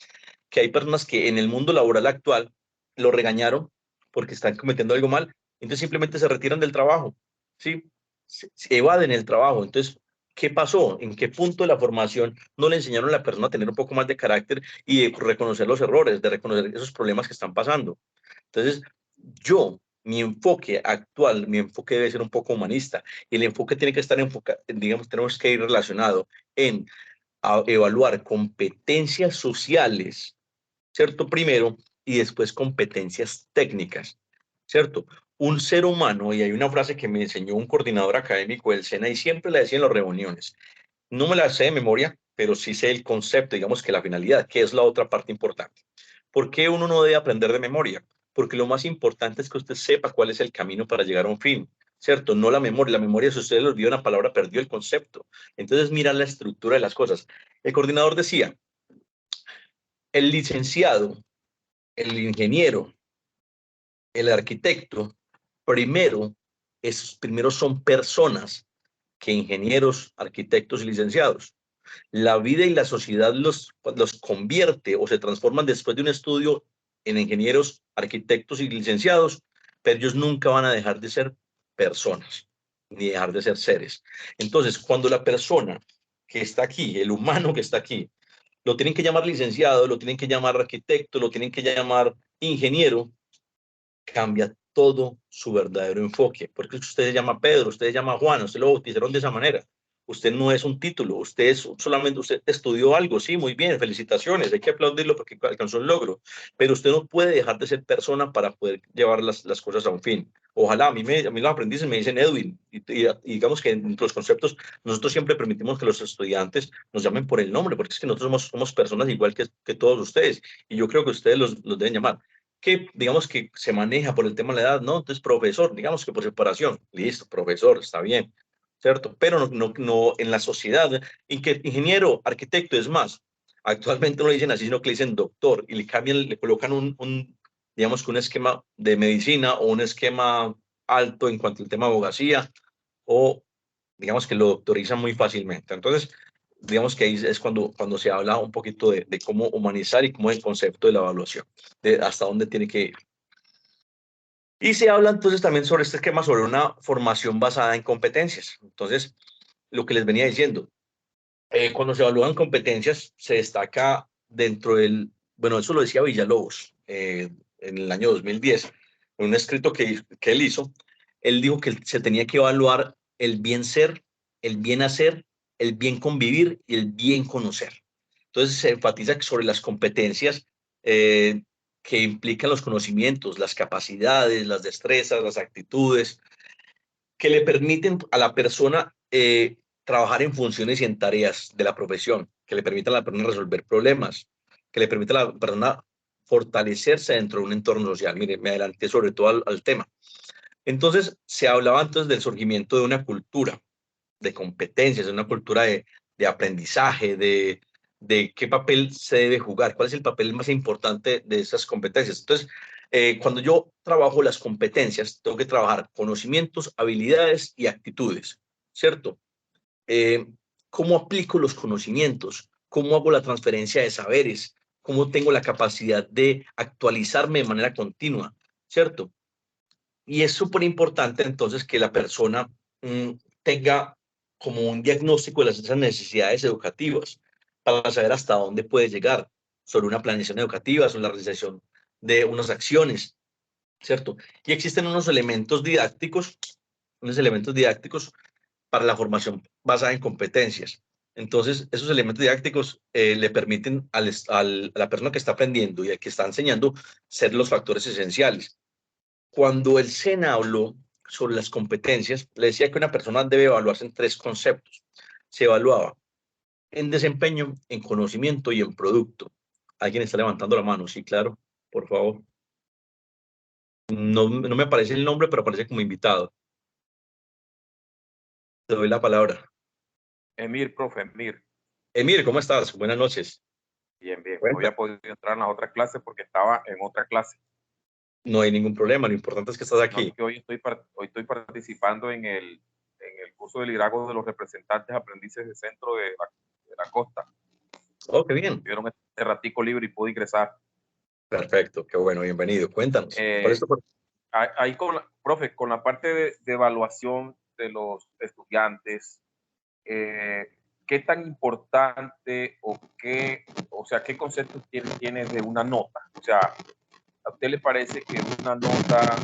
que hay personas que en el mundo laboral actual lo regañaron porque están cometiendo algo mal, entonces simplemente se retiran del trabajo, ¿sí? Se evaden el trabajo. Entonces, ¿qué pasó? ¿En qué punto de la formación no le enseñaron a la persona a tener un poco más de carácter y de reconocer los errores, de reconocer esos problemas que están pasando? Entonces, mi enfoque actual, mi enfoque debe ser un poco humanista, y el enfoque tiene que estar enfocado, digamos, tenemos que ir relacionado en evaluar competencias sociales, ¿cierto? Primero, y después competencias técnicas, ¿cierto? Un ser humano, y hay una frase que me enseñó un coordinador académico del SENA y siempre la decía en las reuniones, no me la sé de memoria, pero sí sé el concepto, digamos que la finalidad, que es la otra parte importante. ¿Por qué uno no debe aprender de memoria? Porque lo más importante es que usted sepa cuál es el camino para llegar a un fin, ¿cierto? No la memoria. La memoria, si usted le olvidó una palabra, perdió el concepto. Entonces, mira la estructura de las cosas. El coordinador decía, el licenciado, el ingeniero, el arquitecto, primero son personas que ingenieros, arquitectos y licenciados. La vida y la sociedad los convierte o se transforman después de un estudio en ingenieros, arquitectos y licenciados, pero ellos nunca van a dejar de ser personas, ni dejar de ser seres. Entonces, cuando la persona que está aquí, el humano que está aquí, lo tienen que llamar licenciado, lo tienen que llamar arquitecto, lo tienen que llamar ingeniero, cambia todo su verdadero enfoque. Porque usted se llama Pedro, usted se llama Juan, usted lo bautizaron de esa manera. Usted no es un título, usted estudió algo, sí, muy bien, felicitaciones, hay que aplaudirlo porque alcanzó un logro, pero usted no puede dejar de ser persona para poder llevar las cosas a un fin. Ojalá, a mí los aprendices me dicen Edwin, y digamos que en los conceptos nosotros siempre permitimos que los estudiantes nos llamen por el nombre, porque es que nosotros somos personas igual que todos ustedes, y yo creo que ustedes los deben llamar. que digamos que se maneja por el tema de la edad, ¿no? Entonces, profesor, digamos que por separación, listo, profesor, está bien, ¿cierto? Pero no en la sociedad, ingeniero, arquitecto, es más, actualmente no le dicen así, sino que le dicen doctor y le cambian, le colocan digamos que un esquema de medicina o un esquema alto en cuanto al tema de abogacía, o digamos que lo doctorizan muy fácilmente. Entonces, digamos que ahí es cuando se habla un poquito de cómo humanizar y cómo es el concepto de la evaluación, de hasta dónde tiene que ir. Y se habla entonces también sobre este esquema, sobre una formación basada en competencias. Entonces, lo que les venía diciendo, cuando se evalúan competencias, se destaca dentro bueno, eso lo decía Villalobos en el año 2010, en un escrito que él hizo. Él dijo que se tenía que evaluar el bien ser, el bien hacer, el bien convivir y el bien conocer. Entonces se enfatiza sobre las competencias que implican los conocimientos, las capacidades, las destrezas, las actitudes, que le permiten a la persona trabajar en funciones y en tareas de la profesión, que le permitan a la persona resolver problemas, que le permita a la persona fortalecerse dentro de un entorno social. Mire, me adelanté sobre todo al tema. Entonces, se hablaba antes del surgimiento de una cultura de competencias, de una cultura de aprendizaje, de qué papel se debe jugar, cuál es el papel más importante de esas competencias. Entonces, cuando yo trabajo las competencias, tengo que trabajar conocimientos, habilidades y actitudes, ¿cierto? Eh, ¿Cómo aplico los conocimientos? ¿Cómo hago la transferencia de saberes? ¿Cómo tengo la capacidad de actualizarme de manera continua? ¿Cierto? Y es súper importante entonces que la persona tenga como un diagnóstico de esas necesidades educativas para saber hasta dónde puede llegar sobre una planeación educativa, sobre la realización de unas acciones, ¿cierto? Y existen unos elementos didácticos para la formación basada en competencias. Entonces, esos elementos didácticos le permiten a la persona que está aprendiendo y al que está enseñando ser los factores esenciales. Cuando el SENA habló sobre las competencias, le decía que una persona debe evaluarse en 3 conceptos. Se evaluaba en desempeño, en conocimiento y en producto. ¿Alguien está levantando la mano? Sí, claro, por favor. No me aparece el nombre, pero aparece como invitado. Te doy la palabra. Emir, profe, Emir. Emir, ¿cómo estás? Buenas noches. Bien, bien. No Cuenta. había podido entrar en las otras clases porque estaba en otra clase. No hay ningún problema, lo importante es que estás No, aquí. es que hoy estoy participando en el curso de liderazgo de los representantes aprendices del centro de la costa. Oh, qué bien. Tuvieron este ratico libre y pude ingresar. Perfecto, qué bueno, bienvenido. Cuéntanos. ¿Cuál es tu... Ahí profe, con la parte de evaluación de los estudiantes, ¿qué tan importante qué conceptos tiene de una nota? O sea, ¿a usted le parece que una nota,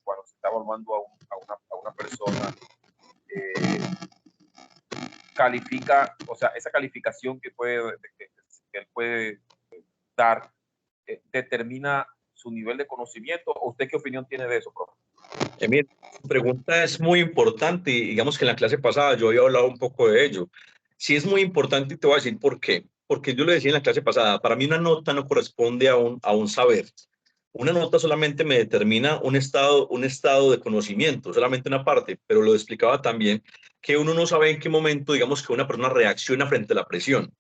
cuando se está evaluando a una persona, califica, o sea, esa calificación que él puede dar, determina su nivel de conocimiento? ¿O usted qué opinión tiene de eso, profe? Emir, tu pregunta es muy importante y digamos que en la clase pasada yo había hablado un poco de ello. Sí es muy importante y te voy a decir por qué. Porque yo le decía en la clase pasada, para mí una nota no corresponde a un saber. Una nota solamente me determina un estado de conocimiento, solamente una parte, pero lo explicaba también que uno no sabe en qué momento, digamos, que una persona reacciona frente a la presión.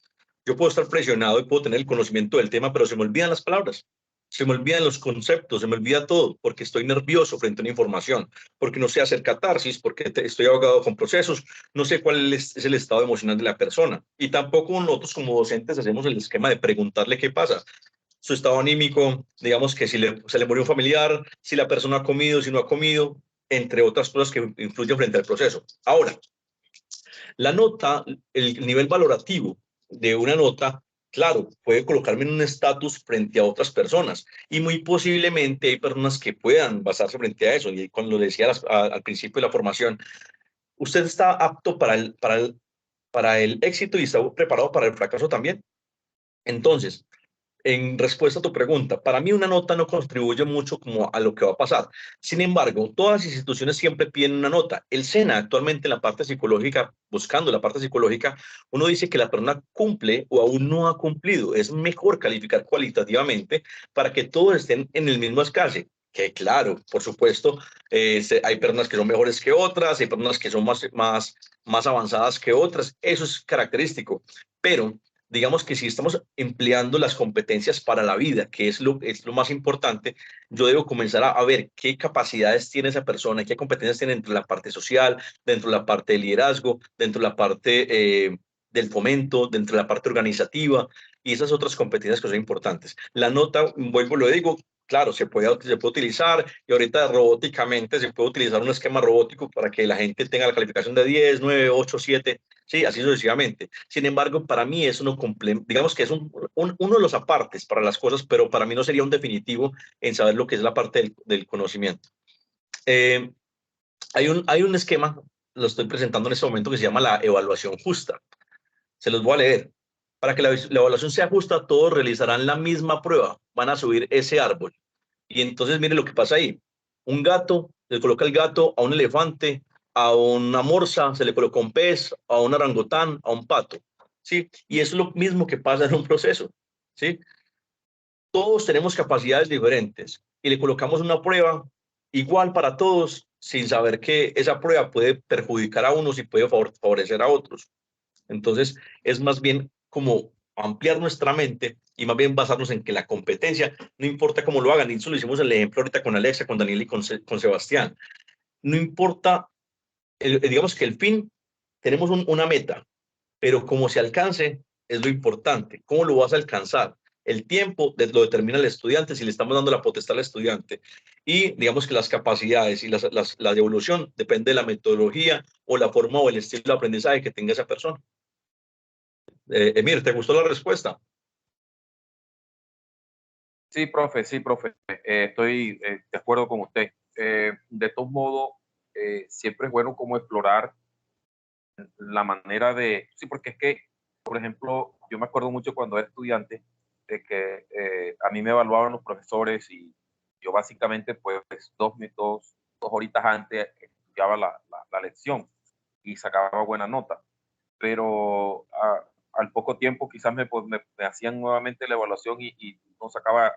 Yo puedo estar presionado y puedo tener el conocimiento del tema, pero se me olvidan las palabras, se me olvidan los conceptos, se me olvida todo, porque estoy nervioso frente a una información, porque no sé hacer catarsis, porque estoy ahogado con procesos, no sé cuál es el estado emocional de la persona. Y tampoco nosotros como docentes hacemos el esquema de preguntarle qué pasa, su estado anímico, digamos que si se le murió un familiar, si la persona ha comido, si no ha comido, entre otras cosas que influyen frente al proceso. Ahora, la nota, el nivel valorativo de una nota, claro, puede colocarme en un estatus frente a otras personas y muy posiblemente hay personas que puedan basarse frente a eso. Y cuando lo decía al principio de la formación, usted está apto para el éxito y está preparado para el fracaso también. Entonces, en respuesta a tu pregunta, para mí una nota no contribuye mucho como a lo que va a pasar. Sin embargo, todas las instituciones siempre piden una nota. El SENA actualmente en la parte psicológica, buscando la parte psicológica, uno dice que la persona cumple o aún no ha cumplido. Es mejor calificar cualitativamente para que todos estén en el mismo escalón. Que claro, por supuesto, hay personas que son mejores que otras, hay personas que son más avanzadas que otras, eso es característico, pero digamos que si estamos empleando las competencias para la vida, que es lo más importante, yo debo comenzar a ver qué capacidades tiene esa persona, qué competencias tiene dentro de la parte social, dentro de la parte de liderazgo, dentro de la parte del fomento, dentro de la parte organizativa y esas otras competencias que son importantes. La nota, vuelvo, lo digo, claro, se puede utilizar y ahorita robóticamente se puede utilizar un esquema robótico para que la gente tenga la calificación de 10, 9, 8, 7, sí, así sucesivamente. Sin embargo, para mí eso no digamos que es uno de los apartes para las cosas, pero para mí no sería un definitivo en saber lo que es la parte del conocimiento. Hay un esquema, lo estoy presentando en este momento, que se llama la evaluación justa. Se los voy a leer. Para que la evaluación sea justa, todos realizarán la misma prueba. Van a subir ese árbol. Y entonces mire lo que pasa ahí. Un gato, le coloca el gato a un elefante, a una morsa, se le coloca un pez, a un orangután, a un pato. ¿Sí? Y eso es lo mismo que pasa en un proceso. ¿Sí? Todos tenemos capacidades diferentes y le colocamos una prueba igual para todos sin saber que esa prueba puede perjudicar a unos y puede favorecer a otros. Entonces, es más bien como ampliar nuestra mente y más bien basarnos en que la competencia, no importa cómo lo hagan, y eso lo hicimos en el ejemplo ahorita con Alexa, con Daniel y con Sebastián, no importa, digamos que el fin, tenemos una meta, pero cómo se alcance es lo importante, cómo lo vas a alcanzar. El tiempo lo determina el estudiante, si le estamos dando la potestad al estudiante. Y digamos que las capacidades y la devolución depende de la metodología o la forma o el estilo de aprendizaje que tenga esa persona. Emir, ¿te gustó la respuesta? Sí, profe, estoy de acuerdo con usted. De todos modos, siempre es bueno como explorar la manera de... Sí, porque es que, por ejemplo, yo me acuerdo mucho cuando era estudiante de que a mí me evaluaban los profesores y yo básicamente pues dos horitas antes estudiaba la lección y sacaba buena nota. Pero al poco tiempo quizás me hacían nuevamente la evaluación y no sacaba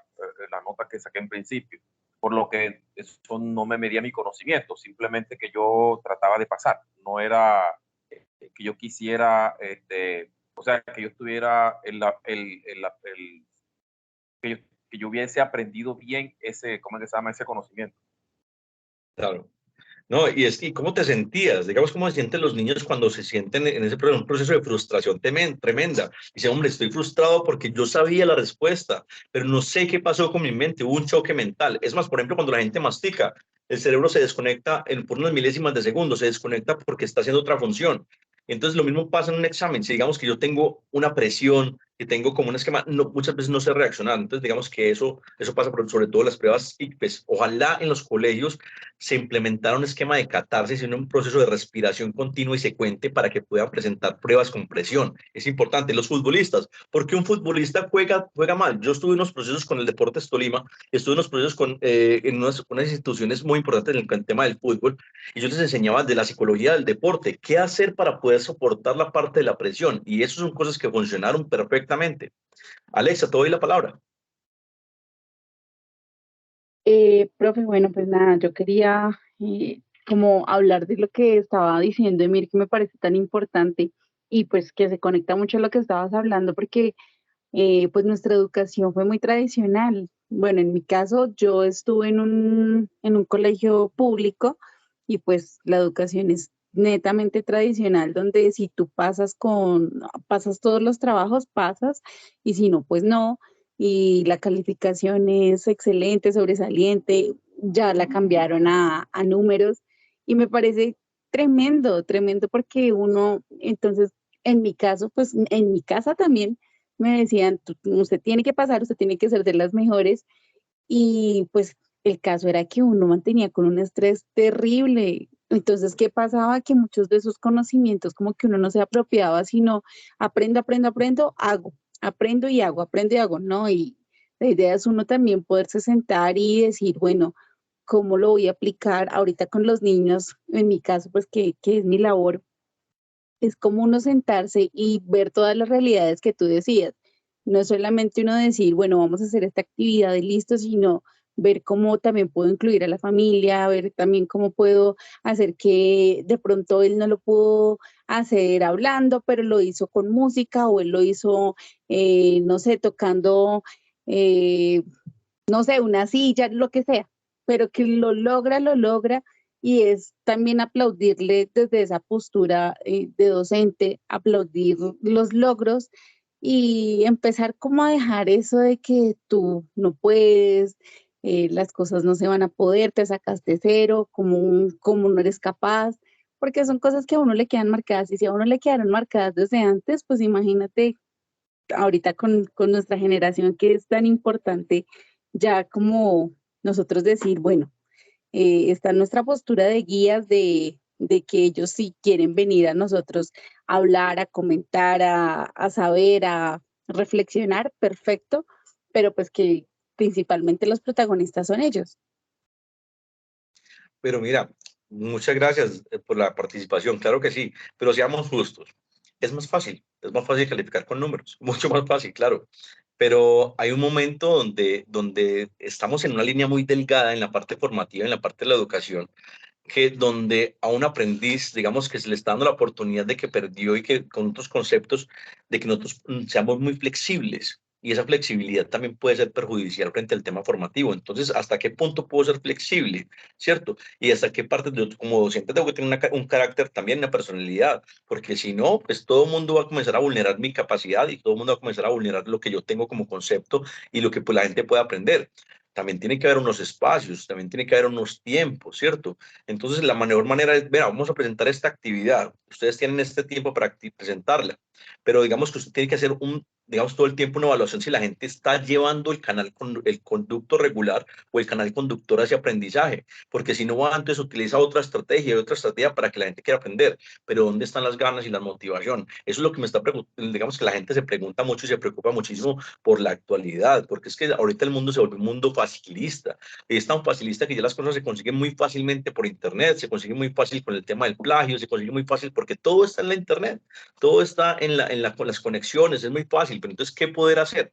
la nota que saqué en principio, por lo que eso no me medía mi conocimiento, simplemente que yo trataba de pasar, no era que yo quisiera, o sea, que yo estuviera que yo hubiese aprendido bien ¿cómo se llama? Ese conocimiento. Claro. No, y cómo te sentías, digamos, cómo se sienten los niños cuando se sienten en ese un proceso de frustración tremenda. Dice, hombre, estoy frustrado porque yo sabía la respuesta, pero no sé qué pasó con mi mente, hubo un choque mental. Es más, por ejemplo, cuando la gente mastica, el cerebro se desconecta por unas milésimas de segundo, se desconecta porque está haciendo otra función. Entonces, lo mismo pasa en un examen. Si digamos que yo tengo una presión, que tengo como un esquema, muchas veces no sé reaccionar. Entonces, digamos que eso pasa sobre todo en las pruebas ICPES. Ojalá en los colegios se implementara un esquema de catarsis y un proceso de respiración continua y secuente para que puedan presentar pruebas con presión. Es importante. Los futbolistas, ¿por qué un futbolista juega mal? Yo estuve en unos procesos con el Deportes Tolima, estuve en unos procesos en unas instituciones muy importantes en el tema del fútbol, y yo les enseñaba de la psicología del deporte, qué hacer para poder soportar la parte de la presión, y eso son cosas que funcionaron perfectamente. Alexa, te doy la palabra. Profe, bueno, pues nada, yo quería como hablar de lo que estaba diciendo Emir, que me parece tan importante y pues que se conecta mucho a lo que estabas hablando, porque pues nuestra educación fue muy tradicional. Bueno, en mi caso, yo estuve en un colegio público y pues la educación es netamente tradicional, donde si tú pasas todos los trabajos, pasas, y si no, pues no, y la calificación es excelente, sobresaliente, ya la cambiaron a números, y me parece tremendo, tremendo porque uno, entonces, en mi caso, pues en mi casa también me decían, usted tiene que pasar, usted tiene que ser de las mejores, y pues el caso era que uno mantenía con un estrés terrible. Entonces, ¿qué pasaba? Que muchos de esos conocimientos como que uno no se apropiaba, sino aprendo, aprendo y hago, ¿no? Y la idea es uno también poderse sentar y decir, bueno, ¿cómo lo voy a aplicar ahorita con los niños? En mi caso, pues que es mi labor, es como uno sentarse y ver todas las realidades que tú decías. No es solamente uno decir, bueno, vamos a hacer esta actividad y listo, sino ver cómo también puedo incluir a la familia, ver también cómo puedo hacer que de pronto él no lo pudo hacer hablando, pero lo hizo con música o él lo hizo, no sé, tocando, eh, no sé, una silla, lo que sea, pero que lo logra y es también aplaudirle desde esa postura de docente, aplaudir los logros y empezar como a dejar eso de que tú no puedes, las cosas no se van a poder, te sacaste cero, como no eres capaz, porque son cosas que a uno le quedan marcadas y si a uno le quedaron marcadas desde antes, pues imagínate ahorita con nuestra generación que es tan importante ya como nosotros decir, bueno, está nuestra postura de guías de que ellos sí quieren venir a nosotros a hablar, a comentar, a saber, a reflexionar, perfecto, pero pues que principalmente los protagonistas son ellos. Pero mira, muchas gracias por la participación, claro que sí, pero seamos justos. Es más fácil calificar con números, mucho más fácil, claro. Pero hay un momento donde estamos en una línea muy delgada en la parte formativa, en la parte de la educación, que donde a un aprendiz, digamos que se le está dando la oportunidad de que perdió y que con otros conceptos, de que nosotros seamos muy flexibles. Y esa flexibilidad también puede ser perjudicial frente al tema formativo. Entonces, ¿hasta qué punto puedo ser flexible? ¿Cierto? Y hasta qué parte, como docente, tengo que tener un carácter también, una personalidad, porque si no, pues todo el mundo va a comenzar a vulnerar mi capacidad y todo el mundo va a comenzar a vulnerar lo que yo tengo como concepto y lo que pues, la gente puede aprender. También tiene que haber unos espacios, también tiene que haber unos tiempos, ¿cierto? Entonces, la mejor manera es, mira, vamos a presentar esta actividad. Ustedes tienen este tiempo para presentarla, pero digamos que usted tiene que hacer digamos, todo el tiempo una evaluación si la gente está llevando el canal, el conducto regular o el canal conductor hacia aprendizaje, porque si no, antes utiliza otra estrategia para que la gente quiera aprender, pero ¿dónde están las ganas y la motivación? Eso es lo que me está preguntando, digamos que la gente se pregunta mucho y se preocupa muchísimo por la actualidad, porque es que ahorita el mundo se volvió un mundo facilista. Es tan facilista que ya las cosas se consiguen muy fácilmente por internet, se consigue muy fácil con el tema del plagio, se consigue muy fácil porque todo está en la internet, todo está con las conexiones, es muy fácil, pero entonces, ¿qué poder hacer?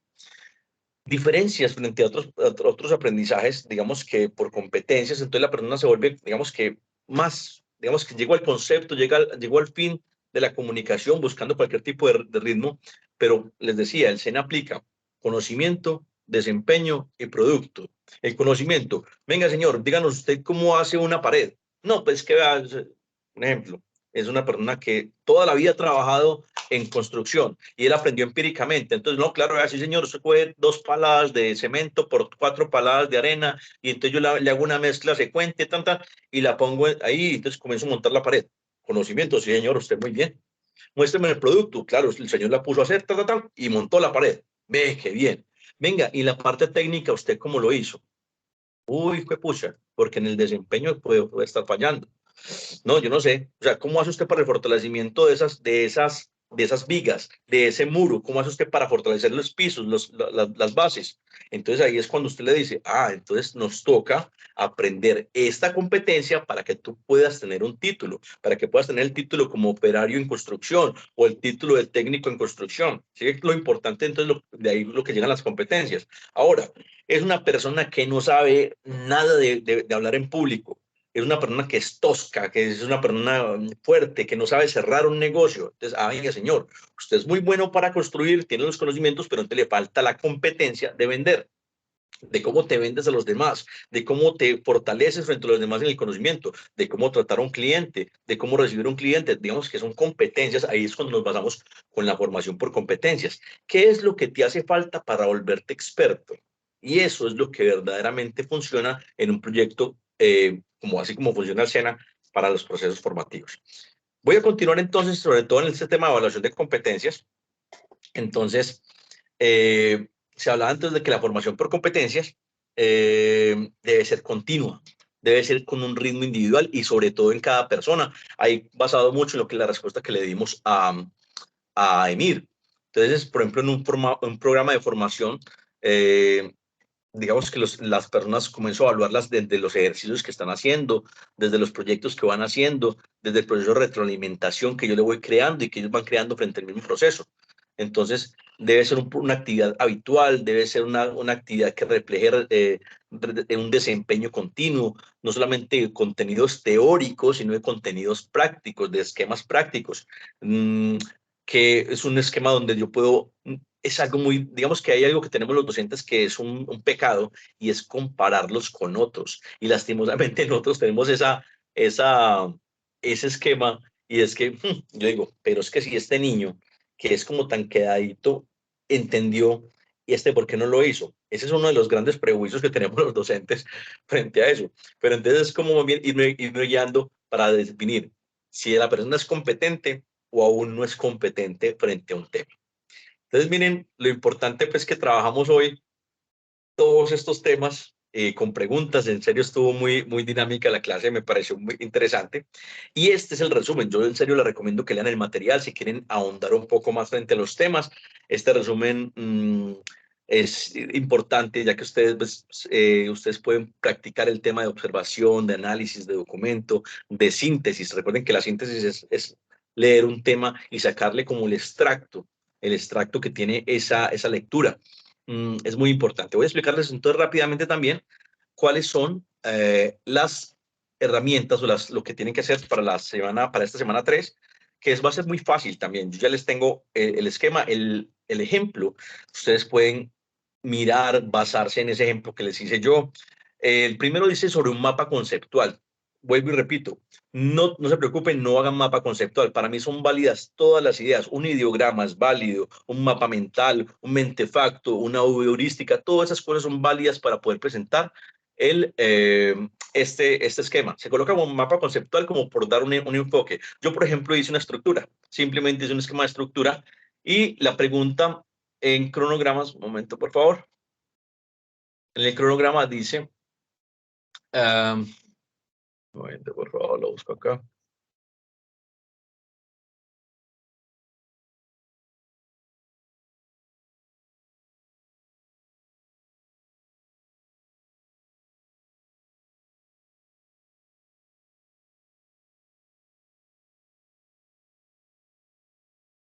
Diferencias frente a otros aprendizajes, digamos que por competencias, entonces la persona se vuelve, digamos que más, digamos que llegó al concepto, llegó al fin de la comunicación buscando cualquier tipo de ritmo, pero les decía, el SENA aplica conocimiento, desempeño y producto. El conocimiento, venga señor, díganos usted cómo hace una pared. No, pues que vea, un ejemplo, es una persona que toda la vida ha trabajado en construcción y él aprendió empíricamente. Entonces, no, claro, así señor, usted coge 2 paladas de cemento por 4 paladas de arena y entonces yo le hago una mezcla secuente, tanta, y la pongo ahí, y entonces comienzo a montar la pared. Conocimiento, sí señor, usted muy bien. Muéstrame el producto, claro, el señor la puso a hacer, y montó la pared. Ve, qué bien. Venga, y la parte técnica, ¿usted cómo lo hizo? Uy, qué pucha, porque en el desempeño puede estar fallando. No, yo no sé. O sea, ¿cómo hace usted para el fortalecimiento de esas vigas, de ese muro? ¿Cómo hace usted para fortalecer los pisos, las bases? Entonces ahí es cuando usted le dice, entonces nos toca aprender esta competencia para que tú puedas tener un título, para que puedas tener el título como operario en construcción o el título de técnico en construcción. ¿Sí? Lo importante entonces, de ahí lo que llegan las competencias. Ahora, es una persona que no sabe nada de hablar en público, es una persona que es tosca, que es una persona fuerte, que no sabe cerrar un negocio. Entonces, venga, señor, usted es muy bueno para construir, tiene los conocimientos, pero entonces le falta la competencia de vender, de cómo te vendes a los demás, de cómo te fortaleces frente a los demás en el conocimiento, de cómo tratar a un cliente, de cómo recibir un cliente. Digamos que son competencias, ahí es cuando nos basamos con la formación por competencias. ¿Qué es lo que te hace falta para volverte experto? Y eso es lo que verdaderamente funciona en un proyecto, así como funciona el SENA para los procesos formativos. Voy a continuar entonces, sobre todo en este tema de evaluación de competencias. Entonces, se hablaba antes de que la formación por competencias debe ser continua, debe ser con un ritmo individual y sobre todo en cada persona. Ahí basado mucho en lo que la respuesta que le dimos a Emir. Entonces, por ejemplo, en un programa de formación, digamos que las personas comienzan a evaluarlas desde los ejercicios que están haciendo, desde los proyectos que van haciendo, desde el proceso de retroalimentación que yo le voy creando y que ellos van creando frente al mismo proceso. Entonces, debe ser una actividad habitual, debe ser una actividad que refleje un desempeño continuo, no solamente de contenidos teóricos, sino de contenidos prácticos, de esquemas prácticos, que es un esquema donde yo puedo es algo muy, digamos que hay algo que tenemos los docentes que es un pecado y es compararlos con otros. Y lastimosamente nosotros tenemos ese esquema y es que yo digo, pero es que si este niño que es como tan quedadito entendió y por qué no lo hizo. Ese es uno de los grandes prejuicios que tenemos los docentes frente a eso. Pero entonces es como bien irme guiando para definir si la persona es competente o aún no es competente frente a un tema. Entonces, miren, lo importante pues que trabajamos hoy todos estos temas con preguntas. En serio, estuvo muy dinámica la clase, me pareció muy interesante. Y este es el resumen. Yo en serio les recomiendo que lean el material si quieren ahondar un poco más frente a los temas. Este resumen es importante ya que ustedes, pues, ustedes pueden practicar el tema de observación, de análisis, de documento, de síntesis. Recuerden que la síntesis es leer un tema y sacarle como el extracto que tiene esa lectura. Es muy importante. Voy a explicarles entonces rápidamente también cuáles son las herramientas o lo que tienen que hacer para esta semana 3, que va a ser muy fácil también. Yo ya les tengo el esquema, el ejemplo. Ustedes pueden mirar, basarse en ese ejemplo que les hice yo. El primero dice sobre un mapa conceptual. Vuelvo y repito, no se preocupen, no hagan mapa conceptual. Para mí son válidas todas las ideas. Un ideograma es válido, un mapa mental, un mentefacto, una heurística, todas esas cosas son válidas para poder presentar este esquema. Se coloca como un mapa conceptual como por dar un enfoque. Yo, por ejemplo, hice una estructura, simplemente hice un esquema de estructura y la pregunta en cronogramas, un momento, por favor. En el cronograma dice, un momento, por favor, lo busco acá.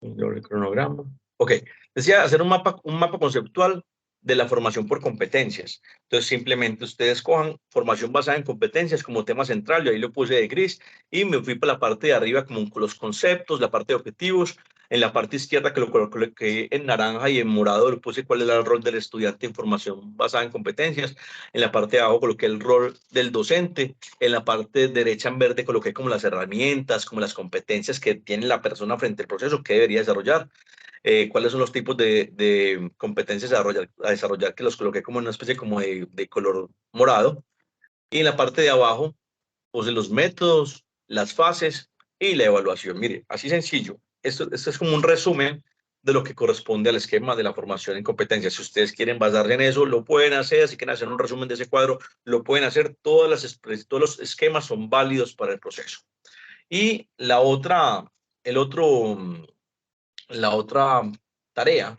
El cronograma. Ok, decía hacer un mapa conceptual de la formación por competencias. Entonces, simplemente ustedes cojan formación basada en competencias como tema central, yo ahí lo puse de gris y me fui para la parte de arriba como con los conceptos, la parte de objetivos. En la parte izquierda que lo coloqué en naranja y en morado le puse cuál era el rol del estudiante en formación basada en competencias. En la parte de abajo coloqué el rol del docente. En la parte derecha en verde coloqué como las herramientas, como las competencias que tiene la persona frente al proceso que debería desarrollar. Cuáles son los tipos de competencias a desarrollar, que los coloqué como en una especie como de color morado. Y en la parte de abajo puse los métodos, las fases y la evaluación. Mire, así sencillo. Esto es como un resumen de lo que corresponde al esquema de la formación en competencias. Si ustedes quieren basarse en eso, lo pueden hacer. Si quieren hacer un resumen de ese cuadro, lo pueden hacer. Todos los esquemas son válidos para el proceso. Y la otra tarea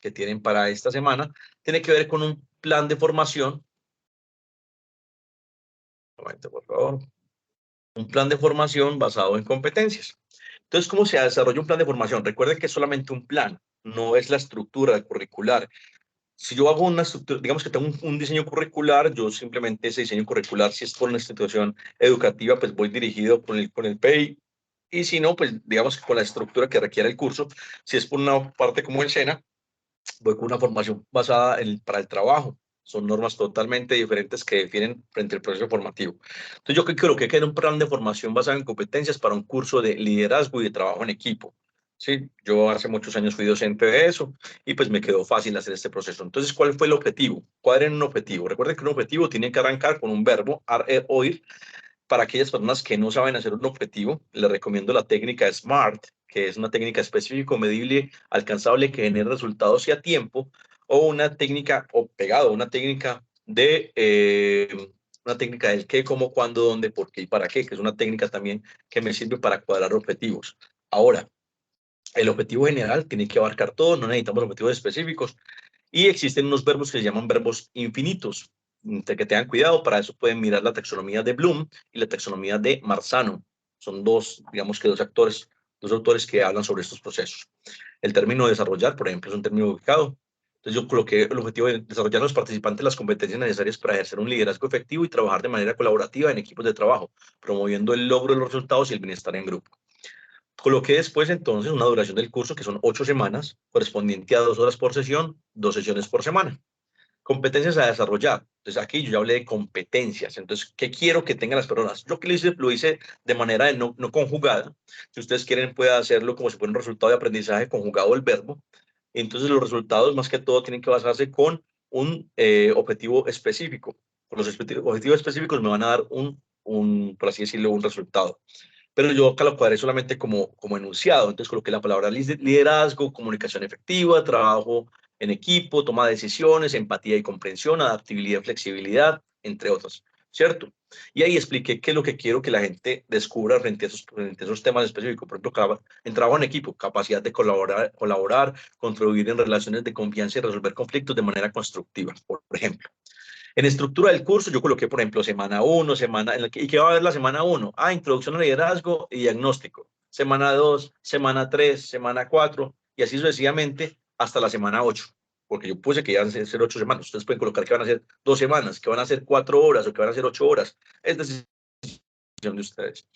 que tienen para esta semana tiene que ver con un plan de formación. Un momento, por favor. Un plan de formación basado en competencias. Entonces, ¿cómo se desarrolla un plan de formación? Recuerden que es solamente un plan, no es la estructura curricular. Si yo hago una estructura, digamos que tengo un diseño curricular, yo simplemente ese diseño curricular, si es por una institución educativa, pues voy dirigido con el PEI. Y si no, pues digamos que con la estructura que requiere el curso, si es por una parte como el SENA, voy con una formación basada para el trabajo. Son normas totalmente diferentes que definen frente al proceso formativo. Entonces, yo creo que era un plan de formación basado en competencias para un curso de liderazgo y de trabajo en equipo. Sí, yo hace muchos años fui docente de eso y pues me quedó fácil hacer este proceso. Entonces, ¿cuál fue el objetivo? Cuadren un objetivo. Recuerden que un objetivo tiene que arrancar con un verbo, oír. Para aquellas personas que no saben hacer un objetivo, les recomiendo la técnica SMART, que es una técnica específica, medible, alcanzable, que genera resultados y a tiempo, o una técnica, o pegado, una técnica del qué, cómo, cuándo, dónde, por qué y para qué, que es una técnica también que me sirve para cuadrar objetivos. Ahora, El objetivo general tiene que abarcar todo, no necesitamos objetivos específicos. Y existen unos verbos que se llaman verbos infinitos, que tengan cuidado. Para eso pueden mirar la taxonomía de Bloom y la taxonomía de Marzano. Son dos, digamos que dos autores que hablan sobre estos procesos. El término desarrollar, por ejemplo, es un término ubicado. Entonces yo coloqué el objetivo de desarrollar a los participantes las competencias necesarias para ejercer un liderazgo efectivo y trabajar de manera colaborativa en equipos de trabajo, promoviendo el logro de los resultados y el bienestar en grupo. Coloqué después entonces una duración del curso que son 8 semanas, correspondiente a 2 horas por sesión, 2 sesiones por semana. Competencias a desarrollar. Entonces aquí yo ya hablé de competencias. Entonces, ¿qué quiero que tengan las personas? Yo que lo hice de manera de no conjugada. Si ustedes quieren, pueden hacerlo como si fuera un resultado de aprendizaje conjugado el verbo. Entonces, los resultados más que todo tienen que basarse con un objetivo específico. Con los objetivos específicos me van a dar por así decirlo, un resultado. Pero yo acá lo cuadré solamente como enunciado. Entonces coloqué la palabra liderazgo, comunicación efectiva, trabajo en equipo, toma de decisiones, empatía y comprensión, adaptabilidad y flexibilidad, entre otros, ¿cierto? Y ahí expliqué qué es lo que quiero que la gente descubra frente a esos temas específicos. Por ejemplo, en trabajo en equipo, capacidad de colaborar, contribuir en relaciones de confianza y resolver conflictos de manera constructiva, por ejemplo. En estructura del curso yo coloqué, por ejemplo, semana 1, ¿y qué va a haber la semana 1? Introducción al liderazgo y diagnóstico. Semana 2, semana 3, semana 4, y así sucesivamente hasta la semana 8. Porque yo puse que iban a ser 8 semanas. Ustedes pueden colocar que van a ser 2 semanas, que van a ser 4 horas o que van a ser 8 horas. Es decisión de ustedes.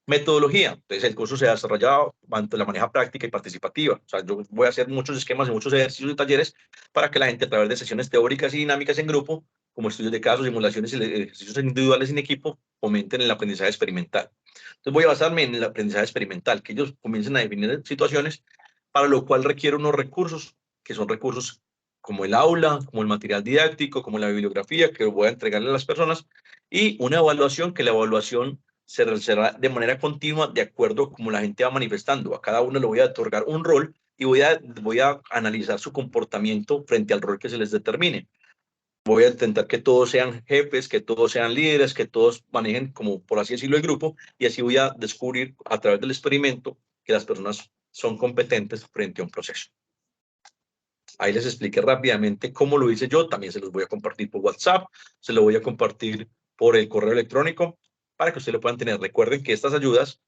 Metodología. Entonces, el curso se ha desarrollado ante la manera práctica y participativa. O sea, yo voy a hacer muchos esquemas y muchos ejercicios y talleres para que la gente, a través de sesiones teóricas y dinámicas en grupo, como estudios de casos, simulaciones y ejercicios individuales en equipo, fomenten el aprendizaje experimental. Entonces, voy a basarme en el aprendizaje experimental, que ellos comiencen a definir situaciones, para lo cual requiero unos recursos, que son recursos como el aula, como el material didáctico, como la bibliografía, que voy a entregarle a las personas, y una evaluación, que la evaluación se realizará de manera continua de acuerdo a cómo la gente va manifestando. A cada uno le voy a otorgar un rol y voy a analizar su comportamiento frente al rol que se les determine. Voy a intentar que todos sean jefes, que todos sean líderes, que todos manejen, como por así decirlo, el grupo, y así voy a descubrir a través del experimento que las personas son competentes frente a un proceso. Ahí les expliqué rápidamente cómo lo hice yo. También se los voy a compartir por WhatsApp, se lo voy a compartir por el correo electrónico para que ustedes lo puedan tener. Recuerden que estas ayudas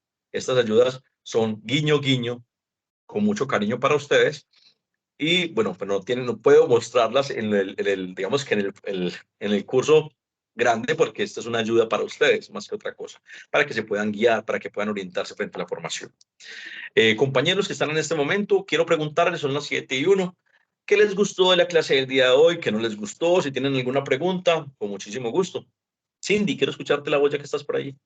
son guiño, guiño, con mucho cariño para ustedes. Y bueno, pues no puedo mostrarlas digamos que en el curso grande, porque esta es una ayuda para ustedes más que otra cosa, para que se puedan guiar, para que puedan orientarse frente a la formación. Compañeros que están en este momento, quiero preguntarles, son las 7:01, ¿qué les gustó de la clase del día de hoy? ¿Qué no les gustó? Si tienen alguna pregunta, con muchísimo gusto. Cindy, quiero escucharte la voz ya que estás por ahí.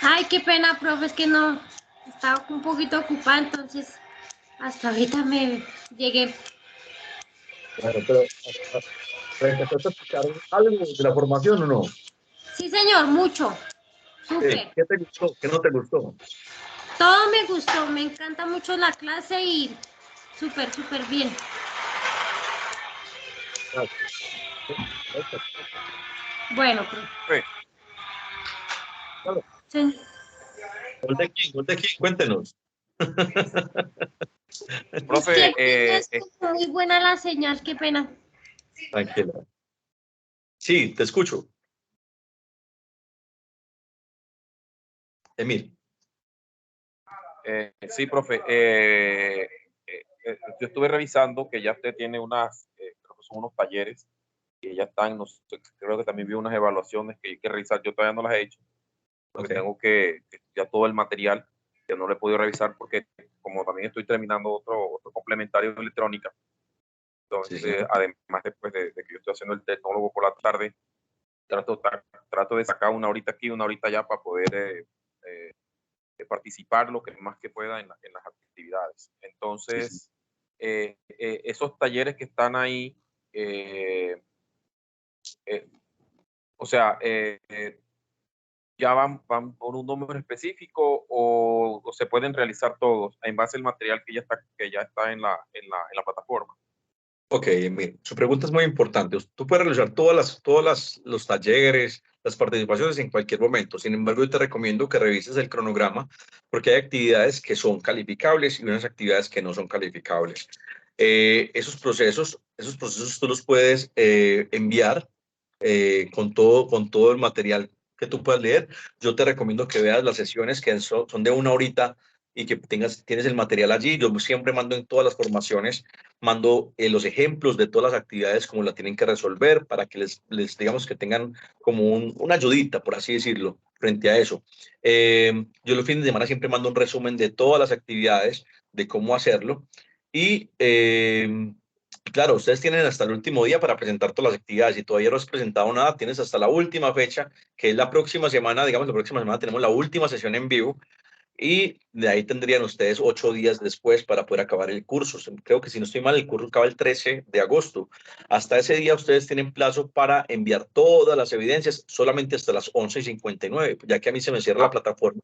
Ay, qué pena, profe, es que no, estaba un poquito ocupada, entonces hasta ahorita me llegué. Bueno, pero ¿alcanzaste a escuchar algo de la formación o no? Sí, señor, mucho, súper. ¿Qué te gustó? ¿Qué no te gustó? Todo me gustó, me encanta mucho la clase y súper, súper bien. Bueno, profe. Claro. Sí. ¿Gol de quién? ¿Gol de quién? Cuéntenos. Profe, Es que no es muy buena la señal, qué pena. Tranquila. Sí, te escucho. Emil. sí, profe. Yo estuve revisando que ya usted tiene creo que son unos talleres que ya están, no sé, creo que también vi unas evaluaciones que hay que revisar. Yo todavía no las he hecho, porque tengo que ya todo el material, que no lo he podido revisar porque como también estoy terminando otro complementario de electrónica, entonces Sí. además después de que yo estoy haciendo el tecnólogo por la tarde, trato de sacar una horita aquí, una horita allá para poder participar lo que más que pueda en las actividades. Entonces, esos talleres que están ahí, o sea, ya van por un número específico o se pueden realizar todos en base al material que ya está en la plataforma. Ok, Emil, su pregunta es muy importante. Tú puedes realizar todos los talleres, las participaciones en cualquier momento. Sin embargo, yo te recomiendo que revises el cronograma porque hay actividades que son calificables y unas actividades que no son calificables. Esos procesos tú los puedes enviar con todo el material que tú puedas leer. Yo te recomiendo que veas las sesiones que son de 1 horita y que tienes el material allí. Yo siempre mando en todas las formaciones, mando los ejemplos de todas las actividades, cómo la tienen que resolver, para que les digamos que tengan como una ayudita, por así decirlo, frente a eso. Yo los fines de semana siempre mando un resumen de todas las actividades, de cómo hacerlo. Y claro, ustedes tienen hasta el último día para presentar todas las actividades. Si todavía no has presentado nada, tienes hasta la última fecha, que es la próxima semana. Digamos, la próxima semana tenemos la última sesión en vivo y de ahí tendrían ustedes 8 días después para poder acabar el curso. Creo que si no estoy mal, el curso acaba el 13 de agosto. Hasta ese día ustedes tienen plazo para enviar todas las evidencias solamente hasta las 11:59, ya que a mí se me cierra la plataforma.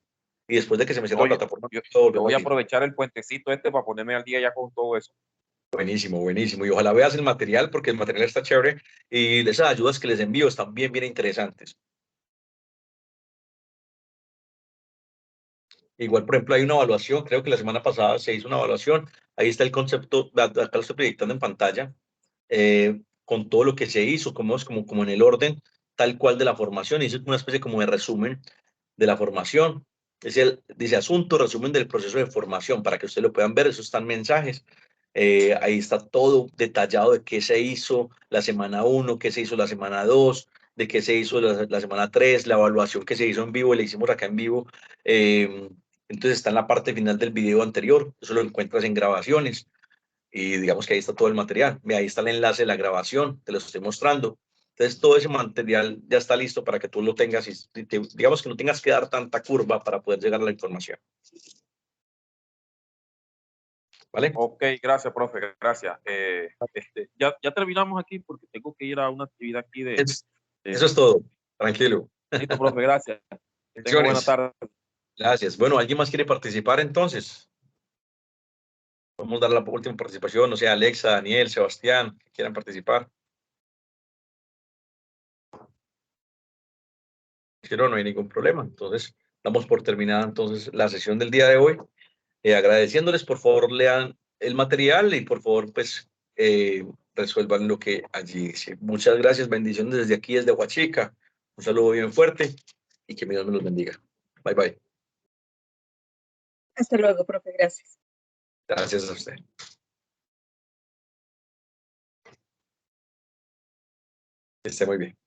Y después de que se me cierra la plataforma, yo voy a aprovechar el puentecito para ponerme al día ya con todo eso. Buenísimo, buenísimo. Y ojalá veas el material porque el material está chévere y esas ayudas que les envío están bien, bien interesantes. Igual, por ejemplo, hay una evaluación, creo que la semana pasada se hizo una evaluación. Ahí está el concepto, acá lo estoy proyectando en pantalla, con todo lo que se hizo, como en el orden tal cual de la formación. Hice una especie como de resumen de la formación. Dice asunto, resumen del proceso de formación, para que ustedes lo puedan ver. Eso están mensajes. Ahí está todo detallado de qué se hizo la semana 1, qué se hizo la semana 2, de qué se hizo la semana 3, la evaluación que se hizo en vivo, le hicimos acá en vivo. Entonces está en la parte final del video anterior. Eso lo encuentras en grabaciones. Y digamos que ahí está todo el material. Mira, ahí está el enlace de la grabación, te lo estoy mostrando. Entonces, todo ese material ya está listo para que tú lo tengas y digamos que no tengas que dar tanta curva para poder llegar a la información. ¿Vale? Ok, gracias, profe, gracias. Ya terminamos aquí porque tengo que ir a una actividad aquí Eso es todo. Tranquilo. Listo, profe, gracias. Tengo buena tarde. Gracias. Bueno, ¿alguien más quiere participar entonces? Vamos a dar la última participación, no sé, Alexa, Daniel, Sebastián, que quieran participar. Pero no hay ningún problema. Entonces, damos por terminada entonces la sesión del día de hoy. Agradeciéndoles, por favor, lean el material y por favor, pues, resuelvan lo que allí dice. Muchas gracias, bendiciones desde aquí, desde Huachica. Un saludo bien fuerte y que Dios me los bendiga. Bye, bye. Hasta luego, profe, gracias. Gracias a usted. Que esté muy bien.